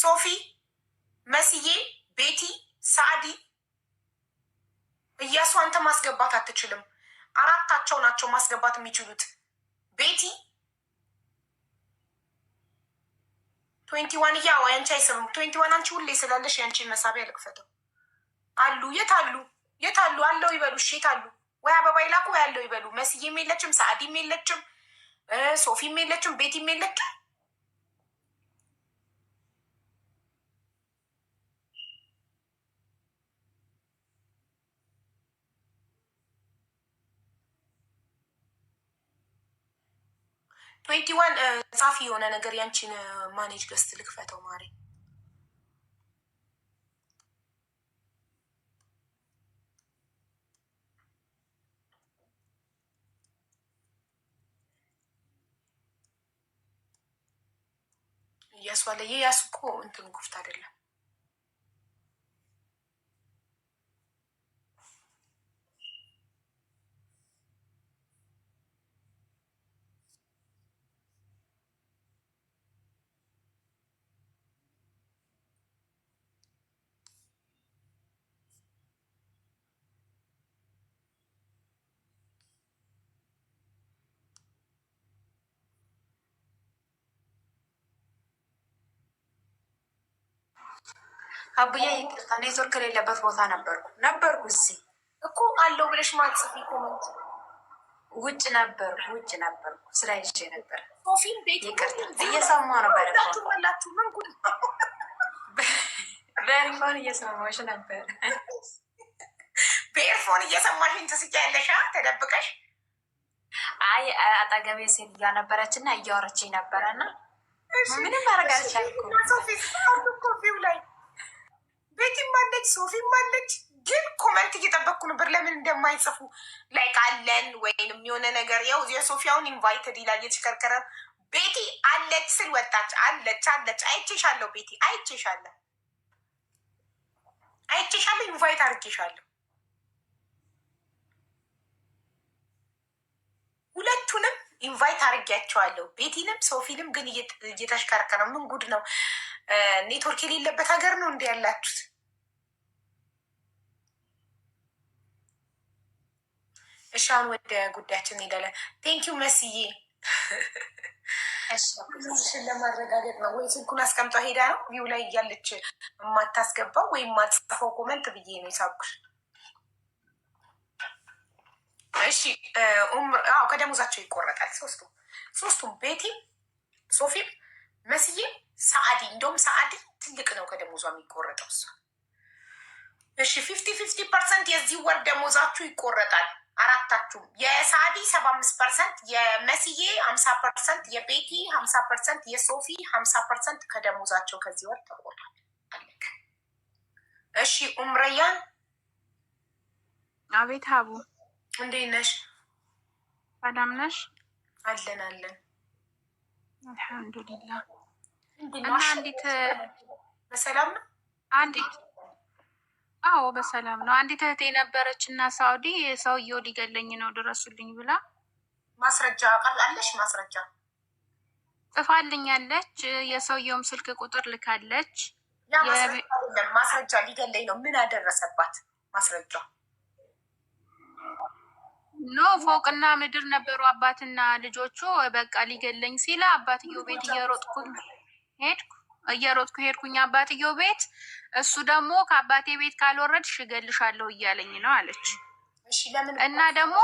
ሶፊ፣ መስዬ፣ ቤቲ፣ ሳዲ፣ እያሱ አንተ ማስገባት አትችልም። አራታቸው ናቸው ማስገባት የሚችሉት። ቤቲ 21 እያዋ ያንቺ አይሰብም። 21 አንቺ ሁሌ ስላለሽ ያንቺን መሳቢያ ልክፈተው። አሉ የት አሉ? የት አሉ? አለው ይበሉ። እሺ የት አሉ? ወይ አበባ ይላኩ ወይ አለው ይበሉ። መስዬም የለችም፣ ሳዲም የለችም፣ ሶፊም የለችም፣ ቤቲም የለችም። ትዌንቲ ዋን ጻፊ የሆነ ነገር ያንቺን ማኔጅ ገስት ልክፈተው ማሪ። እያስዋለ ያሱ እኮ እንትን ጉፍት አይደለም። አቡዬ ይቅርታ፣ ኔትወርክ የሌለበት ቦታ ነበርኩ እዚህ እኮ አለው ብለሽ ማጽፊ ኮመንት ውጭ ነበርኩ ስራ ይዤ ነበር። ሶፊን ቤት ይቅርታ እየሰማ ነው። ላችሁ ምን ጉድ በኤርፎን እየሰማሽ ነበር። በኤርፎን እየሰማሽን ትስቂያለሽ ተደብቀሽ። አይ አጠገቤ ሴትዮዋ ነበረች እና እያወረችኝ ነበረና ምንም ማድረግ አልቻልኩም። ኮፊው ላይ ቤቲም አለች ሶፊም አለች። ግን ኮመንት እየጠበቅኩ ነበር ለምን እንደማይጽፉ ላይክ አለን ወይንም የሆነ ነገር። ያው የሶፊያውን ኢንቫይትድ ይላል የተሽከርከረ። ቤቲ አለች ስል ወጣች። አለች አይቼሻለሁ ቤቲ አይቼሻለሁ ኢንቫይት አድርጌሻለሁ። ሁለቱንም ኢንቫይት አድርጌያቸዋለሁ ቤቲንም ሶፊንም። ግን እየተሽከርከረ ምን ጉድ ነው? ኔትወርክ የሌለበት ሀገር ነው እንዲ ያላችሁት። እሺ አሁን ወደ ጉዳያችን እንሄዳለን። ቴንኪው መስዬ። ሽን ለማረጋገጥ ነው ወይ ስልኩን አስቀምጧ ሄዳ ነው ቪው ላይ እያለች የማታስገባው ወይም የማትጽፈው ኮመንት ብዬ ነው የሳብኩሽ። እሺ ከደሞዛቸው ይቆረጣል ሶስቱም ቤቲም ሶፊም መስዬም ሰአዲ። እንደውም ሰአዲ ትልቅ ነው ከደሞዟ የሚቆረጠው እሷ። እሺ 50% የዚህ ወር ደሞዛችሁ ይቆረጣል አራታችሁም። የሳዲ 75%፣ የመስዬ 50%፣ የቤቲ 50%፣ የሶፊ 50% ከደሞዛቸው ከዚህ ወር ተቆርጧል። አለቀ። እሺ ኡምረያን። አቤት ሀቡ እንዴት ነሽ? ሰላም ነሽ? አለን አልሐምዱሊላህ። እና አንዲት በሰላም ነው? አዎ በሰላም ነው። አንዲት እህቴ ነበረች እና ሳውዲ ሰውየው ሊገለኝ ነው ድረሱልኝ ብላ ማስረጃ ቃላለሽ? ማስረጃ ጽፋልኛለች። የሰውየውም ስልክ ቁጥር ልካለች። ማስረጃ ሊገለኝ ነው ምን አደረሰባት? ማስረጃ ኖ ፎቅና ምድር ነበሩ አባትና ልጆቹ። በቃ ሊገለኝ ሲለ አባትየው ቤት እየሮጥኩ ሄድኩኝ አባትየው ቤት። እሱ ደግሞ ከአባቴ ቤት ካልወረድሽ እገልሻለሁ እያለኝ ነው አለች። እና ደግሞ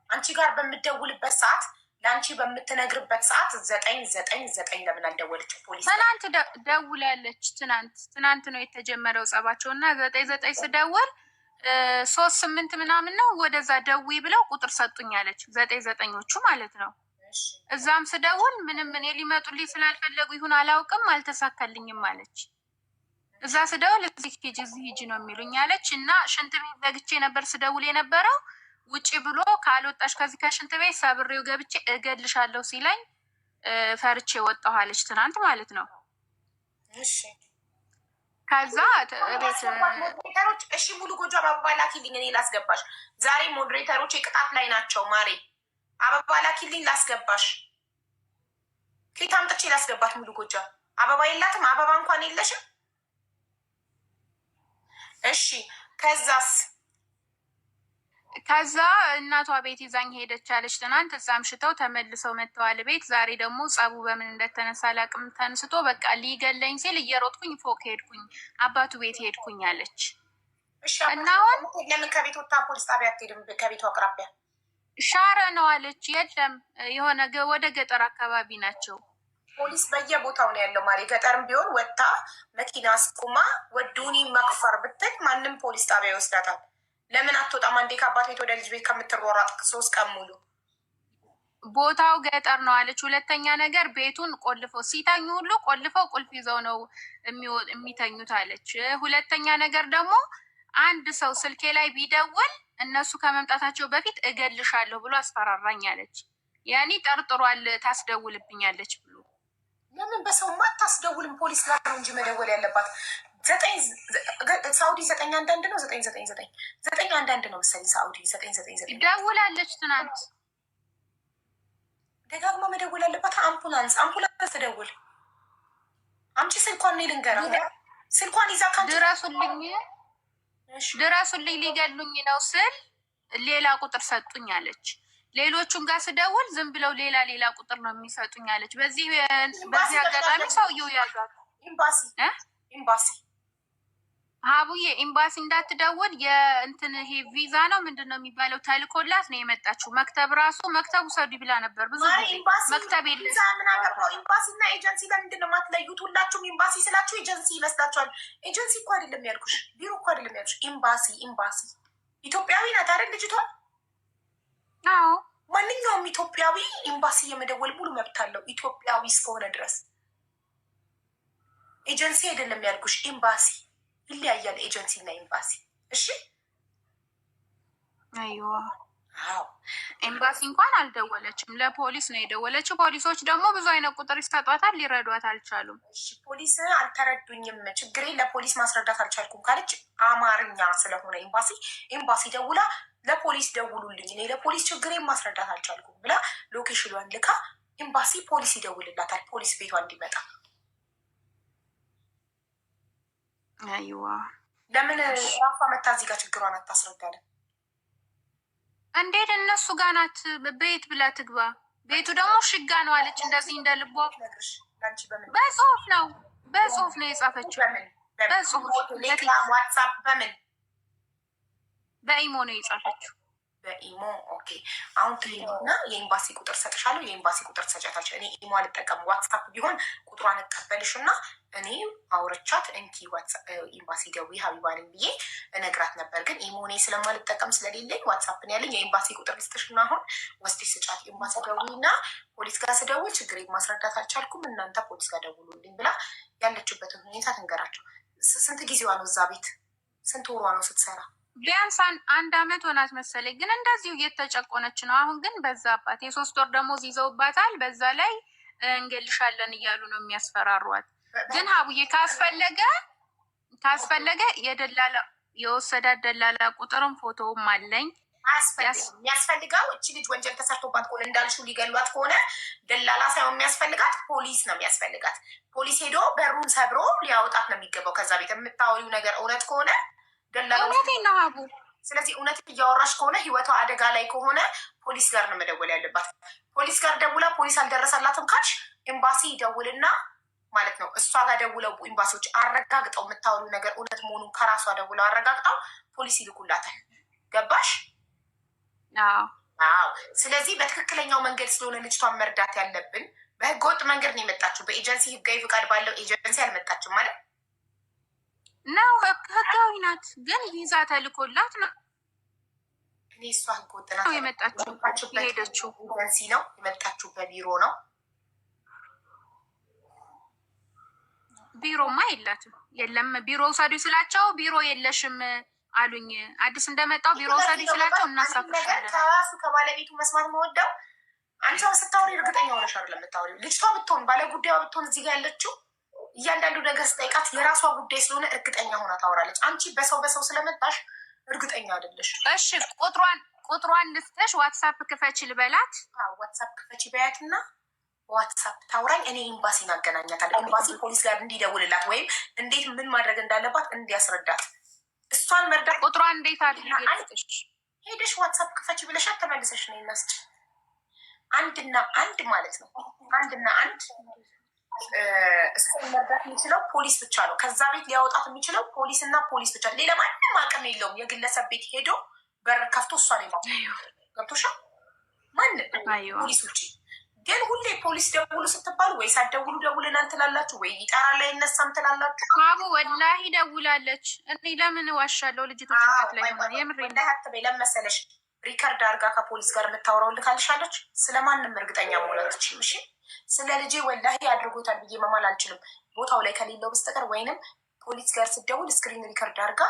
አንቺ ጋር በምደውልበት ሰዓት ለአንቺ በምትነግርበት ሰዓት 999 ለምን አልደወለችም? ፖሊስ ትናንት ደውላለች። ትናንት ነው የተጀመረው ጸባቸው እና 99 ስደውል 38 ምናምን ነው ወደዛ ደዊ ብለው ቁጥር ሰጡኝ አለች። 99ኞቹ ማለት ነው። እዛም ስደውል ምንም እኔ ሊመጡልኝ ስላልፈለጉ ይሁን አላውቅም አልተሳካልኝም አለች። እዛ ስደውል እዚህ ሂጂ ነው የሚሉኝ አለች። እና ሽንት ቤት ዘግቼ ነበር ስደውል የነበረው። ውጪ ብሎ ካልወጣሽ ከዚህ ከሽንት ቤት ሰብሬው ገብቼ እገልሻለሁ ሲለኝ ፈርቼ ወጣሁ አለች። ትናንት ማለት ነው። እሺ ከዛ ሞዴሬተሮች እሺ ሙሉ ጎጆ አበባ ላኪልኝ እኔ ላስገባሽ። ዛሬ ሞዴሬተሮች የቅጣት ላይ ናቸው። ማሬ አበባ ላኪልኝ ላስገባሽ። ከየት አምጥቼ ላስገባት? ሙሉ ጎጆ አበባ የላትም። አበባ እንኳን የለሽም። እሺ ከዛ እናቷ ቤት ይዛኝ ሄደች አለች ትናንት። እዛ አምሽተው ተመልሰው መጥተዋል ቤት። ዛሬ ደግሞ ጸቡ በምን እንደተነሳ አላቅም። ተንስቶ በቃ ሊገለኝ ሲል እየሮጥኩኝ ፎቅ ሄድኩኝ፣ አባቱ ቤት ሄድኩኝ አለች። እና አሁን ለምን ከቤት ወታ ፖሊስ ጣቢያ አትሄድም? ከቤቱ አቅራቢያ ሻረ ነው አለች። የለም የሆነ ወደ ገጠር አካባቢ ናቸው። ፖሊስ በየቦታው ነው ያለው። ማሪ ገጠርም ቢሆን ወታ መኪና አስቁማ ወዱኒ መክፈር ብትል ማንም ፖሊስ ጣቢያ ይወስዳታል። ለምን አትወጣም? አንዴ ከአባት ቤት ወደ ልጅ ቤት ከምትሯሯጥ 3 ቀን ሙሉ። ቦታው ገጠር ነው አለች። ሁለተኛ ነገር ቤቱን ቆልፈው ሲተኙ ሁሉ ቆልፈው ቁልፍ ይዘው ነው የሚተኙት አለች። ሁለተኛ ነገር ደግሞ አንድ ሰው ስልኬ ላይ ቢደውል እነሱ ከመምጣታቸው በፊት እገልሻለሁ ብሎ አስፈራራኝ አለች። ያኔ ጠርጥሯል ታስደውልብኛለች ብሎ። ለምን በሰውማ አታስደውልም? ፖሊስ ጋር ነው እንጂ መደወል ያለባት። ሳኡዲ 911 ነው 999 ነው መሰለኝ። ሳኡዲ 999 ደውላለች ትናንት። ደጋግማ መደወል ያለባት አምቡላንስ ትደውል። አምጪ ስልኳን ነው ልንገራ። ስልኳን ይዛ ድረሱልኝ ሊገሉኝ ነው ስል ሌላ ቁጥር ሰጡኝ አለች። ሌሎቹም ጋር ስደውል ዝም ብለው ሌላ ቁጥር ነው የሚሰጡኝ አለች። በዚህ አጋጣሚ ሰውየው ያዟት። ኤምባሲ ሀቡዬ ኤምባሲ እንዳትደውል የእንትን ይሄ ቪዛ ነው ምንድን ነው የሚባለው ተልኮላት ነው የመጣችው። መክተቡ ሰዱ ብላ ነበር። ብዙ መክተብ የለ ኤምባሲ እና ኤጀንሲ ለምንድን ነው የማትለዩት? ሁላችሁም ኤምባሲ ስላችሁ ኤጀንሲ ይመስላችኋል። ኤጀንሲ እኮ አይደለም ያልኩሽ፣ ቢሮ እኮ አይደለም ያልኩሽ። ኤምባሲ ኢትዮጵያዊ ናት አይደል ልጅቷ? አዎ ማንኛውም ኢትዮጵያዊ ኤምባሲ የመደወል ሙሉ መብት አለው ኢትዮጵያዊ እስከሆነ ድረስ። ኤጀንሲ አይደለም ያልኩሽ፣ ኤምባሲ ይለያያል። ኤጀንሲ እና ኤምባሲ። እሺ አይዋ ኤምባሲ እንኳን አልደወለችም፣ ለፖሊስ ነው የደወለችው። ፖሊሶች ደግሞ ብዙ አይነት ቁጥር ይሰጧታል፣ ሊረዷት አልቻሉም። ፖሊስ አልተረዱኝም፣ ችግሬ ለፖሊስ ማስረዳት አልቻልኩም ካለች አማርኛ ስለሆነ ኤምባሲ ደውላ ለፖሊስ ደውሉልኝ፣ እኔ ለፖሊስ ችግሬን ማስረዳት አልቻልኩም ብላ ሎኬሽኗን ልካ ኤምባሲ ፖሊስ ይደውልላታል፣ ፖሊስ ቤቷ እንዲመጣ። አይዋ ለምን ራሷ መታ እዚህ ጋር ችግሯን አታስረዳለን? እንዴት እነሱ ጋር ናት። ቤት ብላ ትግባ። ቤቱ ደግሞ ሽጋ ነው አለች። እንደዚህ እንደ ልቧ በጽሁፍ ነው የጻፈችው። ዋትሳፕ በኢሞ ነው የጻፈችው። በኢሞ ኦኬ። አሁን ትሄዱና የኤምባሲ ቁጥር ሰጥሻለሁ፣ የኤምባሲ ቁጥር ትሰጫታለሽ። እኔ ኢሞ አልጠቀም፣ ዋትሳፕ ቢሆን ቁጥሯን እቀበልሽ እና እኔ አውረቻት እንኪ ኤምባሲ ደውዪ ሀቢባ ነኝ ብዬ እነግራት ነበር። ግን ኢሞ እኔ ስለማልጠቀም ስለሌለኝ ዋትሳፕን ያለኝ የኤምባሲ ቁጥር ልስጥሽ እና አሁን ወስደሽ ስጫት። ኤምባሲ ደውዪ እና ፖሊስ ጋር ስደውል ችግር ማስረዳት አልቻልኩም፣ እናንተ ፖሊስ ጋር ደውሉልኝ ብላ ያለችበትን ሁኔታ ትንገራቸው። ስንት ጊዜዋ ነው እዛ ቤት? ስንት ወሯ ነው ስትሰራ? ቢያንስ 1 አመት ሆናት መሰለኝ። ግን እንደዚሁ እየተጨቆነች ነው። አሁን ግን በዛባት። የ3 ወር ደሞዝ ይዘውባታል። በዛ ላይ እንገልሻለን እያሉ ነው የሚያስፈራሯት። ግን ሀቡዬ ካስፈለገ የወሰዳት ደላላ ቁጥርም ፎቶውም አለኝ። የሚያስፈልገው እቺ ልጅ ወንጀል ተሰርቶባት ከሆነ እንዳልሹ ሊገሏት ከሆነ ደላላ ሳይሆን የሚያስፈልጋት ፖሊስ ነው የሚያስፈልጋት። ፖሊስ ሄዶ በሩን ሰብሮ ሊያወጣት ነው የሚገባው ከዛ ቤት። የምታወሪው ነገር እውነት ከሆነ እውነቴን ነው ሀቡ። ስለዚህ እውነት እያወራሽ ከሆነ ህይወቷ አደጋ ላይ ከሆነ ፖሊስ ጋር ነው መደወል ያለባት። ፖሊስ ጋር ደውላ ፖሊስ አልደረሰላትም ካልሽ ኤምባሲ ደውልና ማለት ነው። እሷ ጋር ደውለው ኤምባሲዎች አረጋግጠው የምታወሪው ነገር እውነት መሆኑን ከራሷ ደውለው አረጋግጠው ፖሊስ ይልኩላታል። ገባሽ? አዎ። ስለዚህ በትክክለኛው መንገድ ስለሆነ ልጅቷን መርዳት ያለብን። በህገወጥ መንገድ ነው የመጣችው። በኤጀንሲ ህጋዊ ፍቃድ ባለው ኤጀንሲ አልመጣችም ማለት ነው። ህጋዊ ናት፣ ግን ቪዛ ተልኮላት ነው። እኔ እሷ ህገወጥ ናት የመጣችው። የሄደችው ኤጀንሲ ነው የመጣችው፣ በቢሮ ነው። ቢሮማ የላትም። የለም ቢሮ ውሰዱ ስላቸው ቢሮ የለሽም አሉኝ። አዲስ እንደመጣው ቢሮ ውሰዱ ስላቸው እናሳፍሻለን። ከራሱ ከባለቤቱ መስማት መወደው አንቺ ስታወሪ እርግጠኛ ሆነሽ አይደለም የምታወሪው። ልጅቷ ብትሆን ባለጉዳዩ ብትሆን እዚህ ጋር ያለችው እያንዳንዱ ነገር ስጠይቃት የራሷ ጉዳይ ስለሆነ እርግጠኛ ሆና ታወራለች። አንቺ በሰው ስለመጣሽ እርግጠኛ አይደለሽ። እሺ ቁጥሯን ልስጥሽ። ዋትሳፕ ክፈች ልበላት። ዋትሳፕ ክፈች በያትና ዋትሳፕ ታውራኝ፣ እኔ ኤምባሲን አገናኛታለሁ። ኤምባሲ ፖሊስ ጋር እንዲደውልላት ወይም እንዴት ምን ማድረግ እንዳለባት እንዲያስረዳት እሷን መርዳት። ቁጥሯ እንዴት ሄደሽ ዋትሳፕ ክፈች ብለሻት ተመልሰሽ ነው ይመስል አንድና አንድ ማለት ነው። አንድና አንድ እሱን መርዳት የሚችለው ፖሊስ ብቻ ነው። ከዛ ቤት ሊያወጣት የሚችለው ፖሊስ እና ፖሊስ ብቻ፣ ሌላ ማንም አቅም የለውም። የግለሰብ ቤት ሄዶ በር ከፍቶ እሷ ነው ገብቶሻል። ማንም ፖሊስ ውጭ ግን ሁሌ ፖሊስ ደውሉ ስትባሉ ወይ ሳትደውሉ ደውልናል ትላላችሁ፣ ወይ ይጠራል አይነሳም ትላላችሁ። አቡ ወላሂ ደውላለች። እኔ ለምን ዋሻለሁ? ልጅቶች ላይ ሆነ ለመሰለሽ ሪከርድ አድርጋ ከፖሊስ ጋር የምታወራው ልካልሻለች። ስለማንም እርግጠኛ መሆን አትችይም። እሺ ስለ ልጄ ወላሂ አድርጎታል ብዬ መማል አልችልም ቦታው ላይ ከሌለው በስተቀር። ወይንም ፖሊስ ጋር ስትደውል ስክሪን ሪከርድ አድርጋ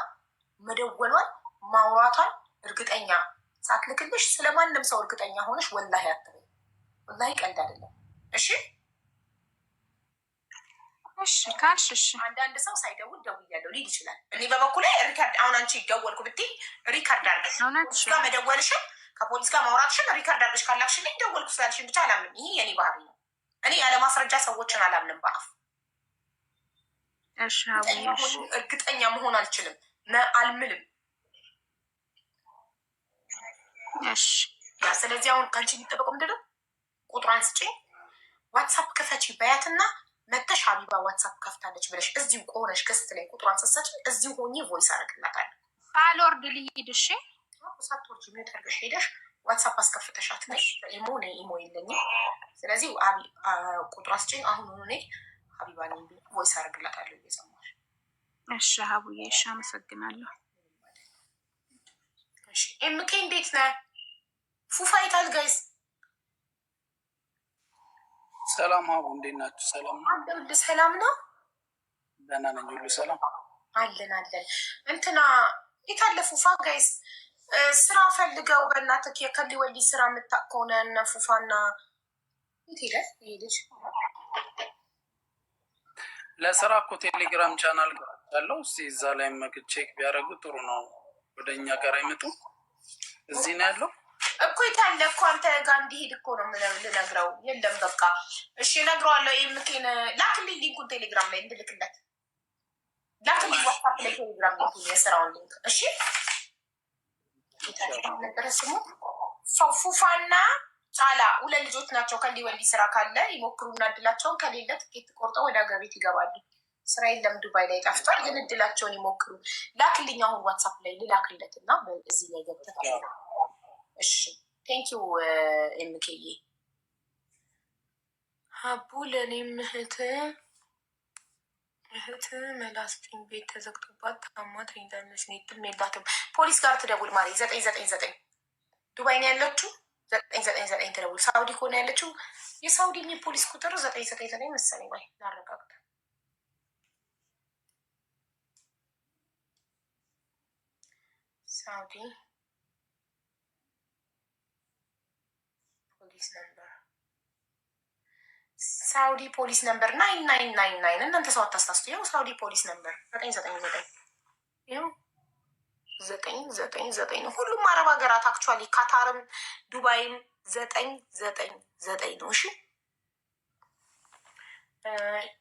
መደወሏን ማውራቷን እርግጠኛ ሳትልክልሽ ስለማንም ሰው እርግጠኛ ሆነሽ ወላሂ አትበይ። ወላሂ ቀልድ አይደለም። እሺ እሺ ካልሽ እሺ። አንዳንድ ሰው ሳይደውል ደውያለሁ ሊል ይችላል። እኔ በበኩሌ ሪከርድ አሁን አንቺ ደወልኩ ብትይ ሪከርድ አድርገሽ ፖሊስ ጋር መደወልሽን ከፖሊስ ጋር ማውራትሽን ሪከርድ አድርገሽ ካላክሽልኝ ደወልኩ ስላልሽን ብቻ አላምንም። ይሄ የኔ ባህሪ ነው። እኔ ያለ ማስረጃ ሰዎችን አላምንም በአፍ። እርግጠኛ መሆን አልችልም፣ አልምልም። ስለዚህ አሁን ከአንቺ የሚጠበቀው ምንድን ነው? ቁጥሯን ስጪኝ፣ ዋትሳፕ ክፈቺ በያትና መተሽ ሀቢባ ዋትሳፕ ከፍታለች ብለሽ እዚሁ ቆነሽ ገስት ላይ ቁጥሯን ስትሰጪ እዚሁ ሆኜ ቮይስ አደርግላታለሁ። ሳልወርድ ልሂድ። እሺ ሳትወርጂ ሚዩት አድርገሽ ሄደሽ ዋትሳፕ አስከፍተሻት ነይ። ኢሞ ነ ኢሞ የለኝም። ስለዚህ ቁጥሯን ስጪኝ አሁን ሆኖ ኔ ሀቢባ ነኝ ቮይስ አደርግላታለሁ እየሰማሽ። እሺ ሀቡዬ እሺ፣ አመሰግናለሁ። እሺ ኤምኬ እንዴት ነህ? ፉፋ ይታል ጋይስ ሰላም ሀቡ እንዴት ናችሁ? ሰላም ነው። አንድ ሰላም ነው። ደህና ነኝ፣ ሁሉ ሰላም አለን አለን። እንትና የታለ ፉፋ ጋይስ ስራ ፈልገው በእናትህ የከሊ ወሊ ስራ የምታውቅ ከሆነ እነ ፉፋና የት ሄደ ይሄ ልጅ? ለስራ እኮ ቴሌግራም ቻናል ያለው እስኪ እዛ ላይ ቼክ ቢያደርጉ ጥሩ ነው። ወደ እኛ ጋር አይመጡ እዚህ ነው ያለው እኮ የታለ እኮ አንተ ጋር እንዲሄድ እኮ ነው ልነግረው። የለም በቃ እሺ እነግረዋለሁ። የምኬን ላክልኝ ሊንኩን ቴሌግራም ላይ እንድልክለት ላክልኝ። ዋትሳፕ ላይ ቴሌግራም ሊንኩን የስራውን ሊንክ እሺ። ነበረ ስሙ ፉፋና ጫላ ሁለት ልጆች ናቸው። ከሊ ወንዲ ስራ ካለ ይሞክሩና እድላቸውን ከሌለ ትኬት ቆርጠው ወደ ሀገር ቤት ይገባሉ። ስራ የለም ዱባይ ላይ ጠፍቷል፣ ግን እድላቸውን ይሞክሩ። ላክልኝ አሁን ዋትሳፕ ላይ ልላክለት እና እዚህ ላይ ገብተት እሺ ቴንኪው ኤምኬዬ። ሀቡ ለእኔም እህት መላስጢን ቤት ተዘግቶባት ታማ ተኝታለች። ኔትም የላትም። ፖሊስ ጋር ትደውል ማለት 999 ዱባይ ነው ያለችው። 999 ትደውል። ሳውዲ ከሆነ ያለችው የሳውዲ ፖሊስ ቁጥር 999 መሰለኝ። ወይ ላረጋግጥ። ሳውዲ ፖሊስ ነምበር ሳውዲ ፖሊስ ነምበር 9999 እናንተ ሰው አታስታስቱ። ይኸው ሳውዲ ፖሊስ ነምበር 999 ይኸው 999 ነው። ሁሉም አረብ ሀገራት አክቹዋሊ ካታርም ዱባይም 999 ነው። እሺ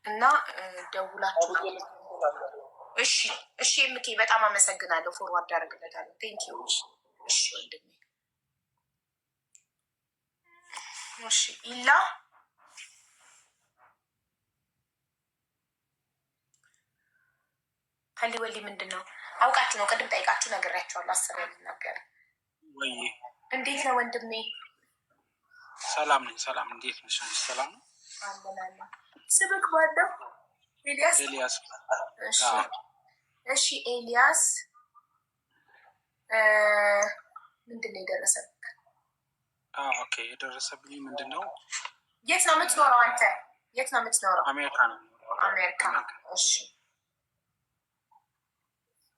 እና ደውላችሁ እሺ እሺ። የምኬ በጣም አመሰግናለሁ። ፎርዋርድ አደረግለታለሁ። ቴንኪዩ። እሺ ወንድሜ እሺ ኢላ ከሊ ወሊ ምንድን ነው አውቃችሁ ነው? ቅድም ጠይቃችሁ ነግሬያችኋለሁ። አሰብ ያልናገር ወይ እንዴት ነው ወንድሜ? ሰላም ነኝ። ሰላም እንዴት ነሽ? ሰላም ነው አለናለ። ስብክ ባለው ኤልያስ ኤልያስ። እሺ ኤልያስ ምንድን ነው የደረሰብህ? ኦኬ የደረሰብኝ ምንድን ነው? የት ነው የምትኖረው አንተ? የት ነው የምትኖረው? አሜሪካ ነው። አሜሪካ። እሺ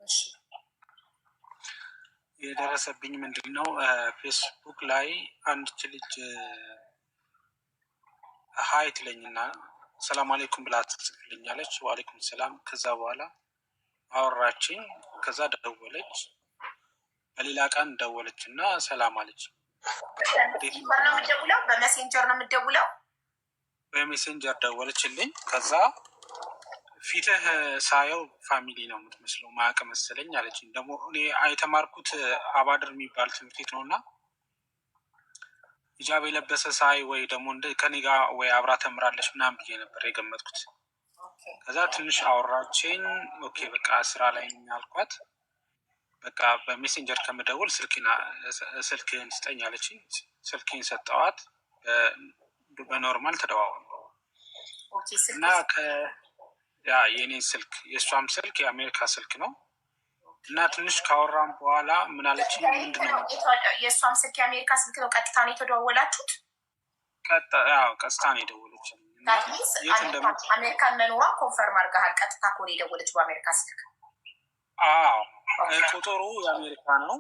እሺ። የደረሰብኝ ምንድን ነው? ፌስቡክ ላይ አንድች ልጅ ሀይ ትለኝና ሰላም አሌይኩም ብላ ትጽፍልኛለች። ዋሌይኩም ሰላም። ከዛ በኋላ አወራችኝ። ከዛ ደወለች። በሌላ ቀን ደወለች እና ሰላም አለች። ነው የምትደውለው? በሜሴንጀር ነው የምትደውለው? በሜሴንጀር ደወለችልኝ። ከዛ ፊትህ ሳየው ፋሚሊ ነው የምትመስለው ማያውቅ መሰለኝ አለችኝ። ደግሞ እኔ የተማርኩት አባድር የሚባል ትምህርት ቤት ነው እና ሂጃብ የለበሰ ሳይ ወይ ደግሞ ከኔ ጋር ወይ አብራ ተምራለች ምናምን ብዬ ነበር የገመትኩት። ከዛ ትንሽ አወራችኝ። ኦኬ በቃ ስራ ላይ አልኳት። በቃ በሜሴንጀር ከምደውል ስልክህን ስጠኝ አለችኝ። ስልኬን ሰጠዋት። በኖርማል ተደዋወሉ እና የኔ ስልክ የእሷም ስልክ የአሜሪካ ስልክ ነው እና ትንሽ ካወራም በኋላ ምን አለችኝ? ምንድነው የእሷም ስልክ የአሜሪካ ስልክ ነው? ቀጥታ ነው የተደዋወላችሁት? ቀጥታ ነው የደወለችው። አሜሪካን መኖሯ ኮንፈርም አድርገሃል? ቀጥታ ከሆነ የደወለች በአሜሪካ ስልክ? አዎ ቁጥሩ የአሜሪካ ነው።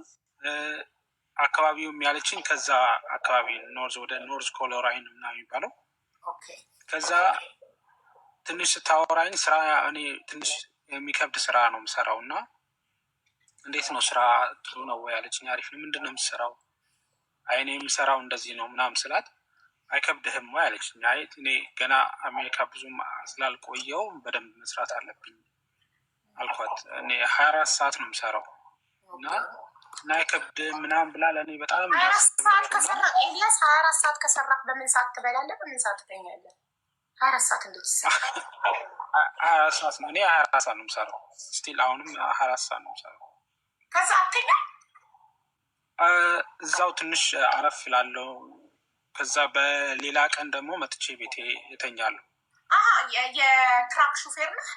አካባቢውም ያለችኝ ከዛ አካባቢ ወደ ኖርዝ ኮሎራይን ምናምን የሚባለው። ከዛ ትንሽ ስታወራኝ ስራ እኔ ትንሽ የሚከብድ ስራ ነው የምሰራው እና እንዴት ነው ስራ ጥሩ ነው ወይ አለችኝ። አሪፍ ነው። ምንድን ነው የምሰራው? አይ እኔ የምሰራው እንደዚህ ነው ምናምን ስላት አይከብድህም ወይ አለችኝ። አይ እኔ ገና አሜሪካ ብዙም ስላልቆየው በደንብ መስራት አለብኝ አልኳት። እኔ 24 ሰዓት ነው የምሰራው እና አይከብድህም ምናምን ብላ ለእኔ በጣም 24 ሰዓት ከሰራክ በምን ሰዓት ትበላለህ? በምን ሰዓት ትተኛለህ? 24 ሰዓት እንዴት ይሰራል? 24 ሰዓት ነው። እኔ 24 ሰዓት ነው የምሰራው። ስቲል አሁንም 24 ሰዓት ነው የምሰራው። ከዛ አትተኛ? እዛው ትንሽ አረፍ እላለሁ። ከዛ በሌላ ቀን ደግሞ መጥቼ ቤቴ እተኛለሁ። የትራክ ሹፌር ነህ?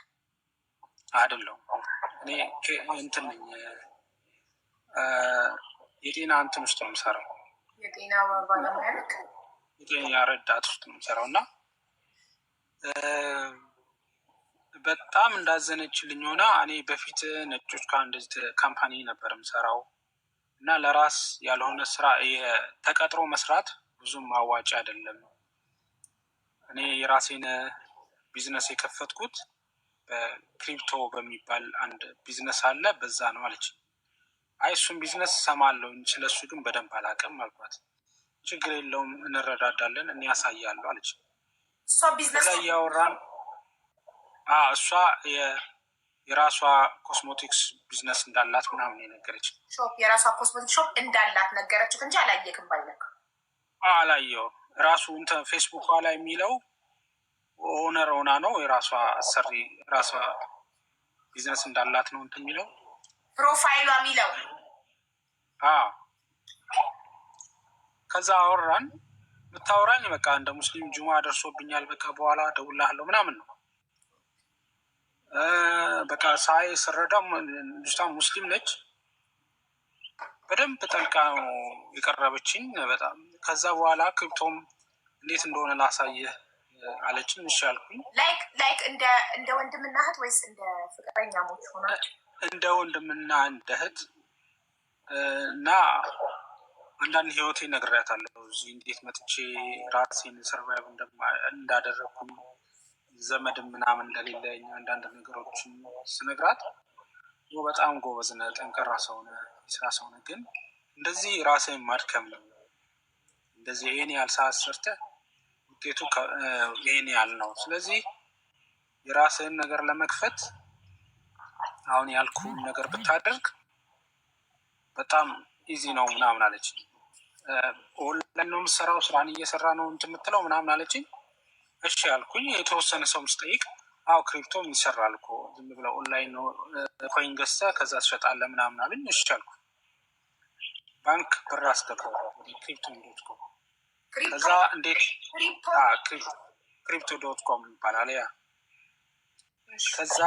አይደለሁም። እኔ እንትን ነኝ የጤና እንትን ውስጥ ነው የምሰራው። የጤና ባለሙያ ነህ? የጤና ረዳት ውስጥ ነው የምሰራው እና በጣም እንዳዘነችልኝ ሆና እኔ በፊት ነጮች ከአንድ ካምፓኒ ነበር የምሰራው እና ለራስ ያልሆነ ስራ ተቀጥሮ መስራት ብዙም አዋጭ አይደለም። እኔ የራሴን ቢዝነስ የከፈትኩት በክሪፕቶ በሚባል አንድ ቢዝነስ አለ፣ በዛ ነው አለች። አይ እሱም ቢዝነስ እሰማለሁ ስለሱ ግን በደንብ አላውቅም አልኳት። ችግር የለውም እንረዳዳለን፣ እኔ ያሳያለሁ አለች። እሷ ቢዝነስ እያወራን እሷ የራሷ ኮስሞቲክስ ቢዝነስ እንዳላት ምናምን የነገረች። የራሷ ኮስሞቲክስ ሾፕ እንዳላት ነገረችት እንጂ አላየክም? ባይነካ አላየው። ራሱ እንትን ፌስቡክ ላይ የሚለው ኦነር ሆና ነው የራሷ አሰሪ ራሷ ቢዝነስ እንዳላት ነው እንትን የሚለው ፕሮፋይሏ የሚለው። ከዛ አወራን። ብታወራኝ በቃ እንደ ሙስሊም ጁማ ደርሶብኛል በቃ በኋላ ደውላለሁ ምናምን ነው። በቃ ሳይ ስረዳም ልጅቷ ሙስሊም ነች። በደንብ ጠልቃ ነው የቀረበችኝ በጣም። ከዛ በኋላ ክሪፕቶም እንዴት እንደሆነ ላሳየህ አለችኝ። እሺ አልኩኝ። ላይክ እንደ ወንድምና እህት ወይስ እንደ ፍቅረኛሞች ሆናችሁ? እንደ ወንድምና እንደ እህት እና አንዳንድ ህይወቴ ነግሬያታለሁ። እዚህ እንዴት መጥቼ ራሴን ሰርቫይቭ እንዳደረግኩኝ ዘመድም ምናምን እንደሌለኝ አንዳንድ ነገሮችን ስነግራት በጣም ጎበዝ ነህ፣ ጠንካራ ሰው ነህ፣ የስራ ሰው ነህ፣ ግን እንደዚህ ራስህን ማድከም ነው። እንደዚህ ይሄን ያህል ሰዓት ሰርተህ ውጤቱ ይሄን ያህል ነው። ስለዚህ የራስህን ነገር ለመክፈት አሁን ያልኩህን ነገር ብታደርግ በጣም ኢዚ ነው ምናምን አለችኝ። ኦንላይን ነው የምትሰራው? ስራን እየሰራ ነው እንትን የምትለው ምናምን አለችኝ። እሺ ያልኩኝ። የተወሰነ ሰው ምስጠይቅ አዎ ክሪፕቶም ይሰራል እኮ ዝም ብለው ኦንላይን ነው ኮይን ገዝተህ ከዛ ትሸጣለህ ምናምን አለኝ። እሺ አልኩ። ባንክ ብር አስገባሁ ክሪፕቶ.ኮም። ከዛ እንዴት ክሪፕቶ.ኮም ይባላል ያ። ከዛ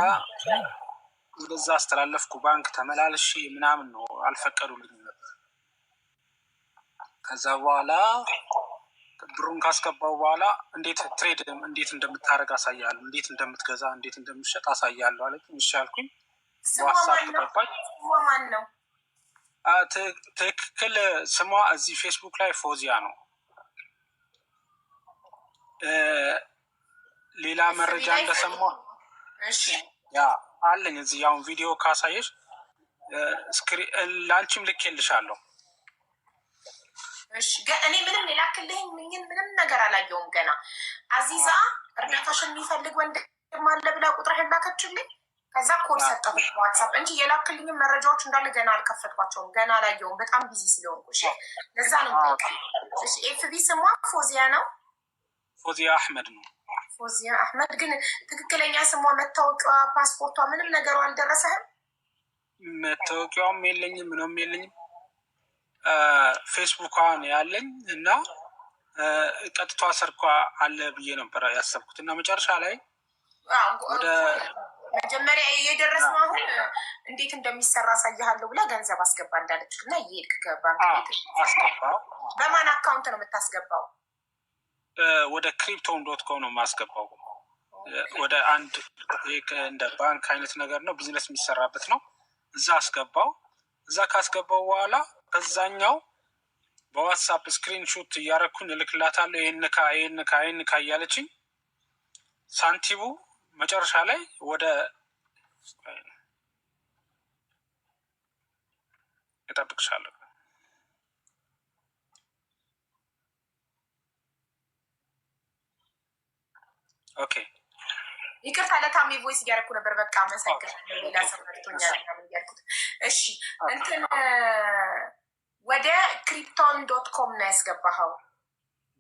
ወደዛ አስተላለፍኩ። ባንክ ተመላልሽ ምናምን ነው አልፈቀዱልኝም ነበር። ከዛ በኋላ ብሩን ካስገባው በኋላ እንዴት ትሬድ እንዴት እንደምታደርግ አሳያለሁ፣ እንዴት እንደምትገዛ እንዴት እንደምትሸጥ አሳያለሁ አለኝ። እሺ አልኩኝ። ዋትስአፕ ገባች። ማን ነው? ትክክል ስሟ እዚህ ፌስቡክ ላይ ፎዚያ ነው። ሌላ መረጃ እንደሰማ ያ አለኝ እዚህ ያውን ቪዲዮ ካሳየሽ ለአንቺም ልኬልሻለሁ። እሺ እኔ ምንም የላክልኝ ምንም ነገር አላየውም ገና። አዚዛ እርዳታሽን የሚፈልግ ወንድም አለ ብላ ቁጥርህን ላከችልኝ። ከዛ ኮድ ሰጠሁ ዋትሳፕ እንጂ የላክልኝም መረጃዎች እንዳለ ገና አልከፈትኳቸውም፣ ገና አላየውም። በጣም ቢዚ ስለሆንኩ ለዛ ነው። ኤፍቢ ስሟ ፎዚያ ነው። ፎዚያ አህመድ ነው። ፎዚያ አህመድ ግን ትክክለኛ ስሟ፣ መታወቂያ፣ ፓስፖርቷ ምንም ነገሩ አልደረሰህም? መታወቂያውም የለኝም ምንም የለኝም። ፌስቡኳ ነው ያለኝ እና ቀጥታ ሰርኳ አለ ብዬ ነበረ ያሰብኩት እና መጨረሻ ላይ ወደ መጀመሪያ የደረስነው አሁን እንዴት እንደሚሰራ አሳይሃለሁ ብላ ገንዘብ አስገባ እንዳለች እና እየሄድክ ገባ አስገባው። በማን አካውንት ነው የምታስገባው? ወደ crypto.com ነው የማስገባው። ወደ አንድ እንደ ባንክ አይነት ነገር ነው፣ ቢዝነስ የሚሰራበት ነው። እዛ አስገባው። እዛ ካስገባው በኋላ ከዛኛው በዋትሳፕ ስክሪንሾት እያረኩኝ እልክላታለሁ። ይህን ካ እያለችኝ ሳንቲቡ መጨረሻ ላይ ወደ እጠብቅሻለሁ። ኦኬ ይቅርታ ለታሚ ቮይስ እያደረኩ ነበር። በቃ አመሰግናለሁ። ሌላ ሰው መርቶኛል እያልኩት። እሺ እንትን ወደ crypton.com ነው ያስገባኸው?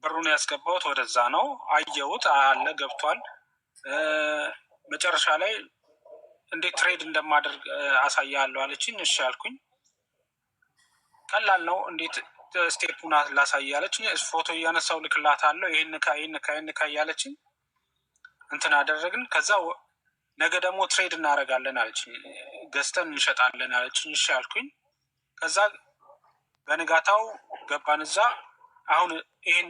ብሩን ያስገባሁት ወደዛ ነው። አየሁት አለ ገብቷል። መጨረሻ ላይ እንዴት ትሬድ እንደማደርግ አሳያለሁ አለችኝ። እሺ አልኩኝ። ቀላል ነው፣ እንዴት ስቴፑን ላሳይ አለችኝ። ፎቶ እያነሳው ልክላታለሁ። ይሄን ካ እያለችኝ እንትን አደረግን። ከዛ ነገ ደግሞ ትሬድ እናደርጋለን አለችኝ፣ ገዝተን እንሸጣለን አለችኝ። እሺ አልኩኝ። ከዛ በንጋታው ገባን እዛ። አሁን ይህን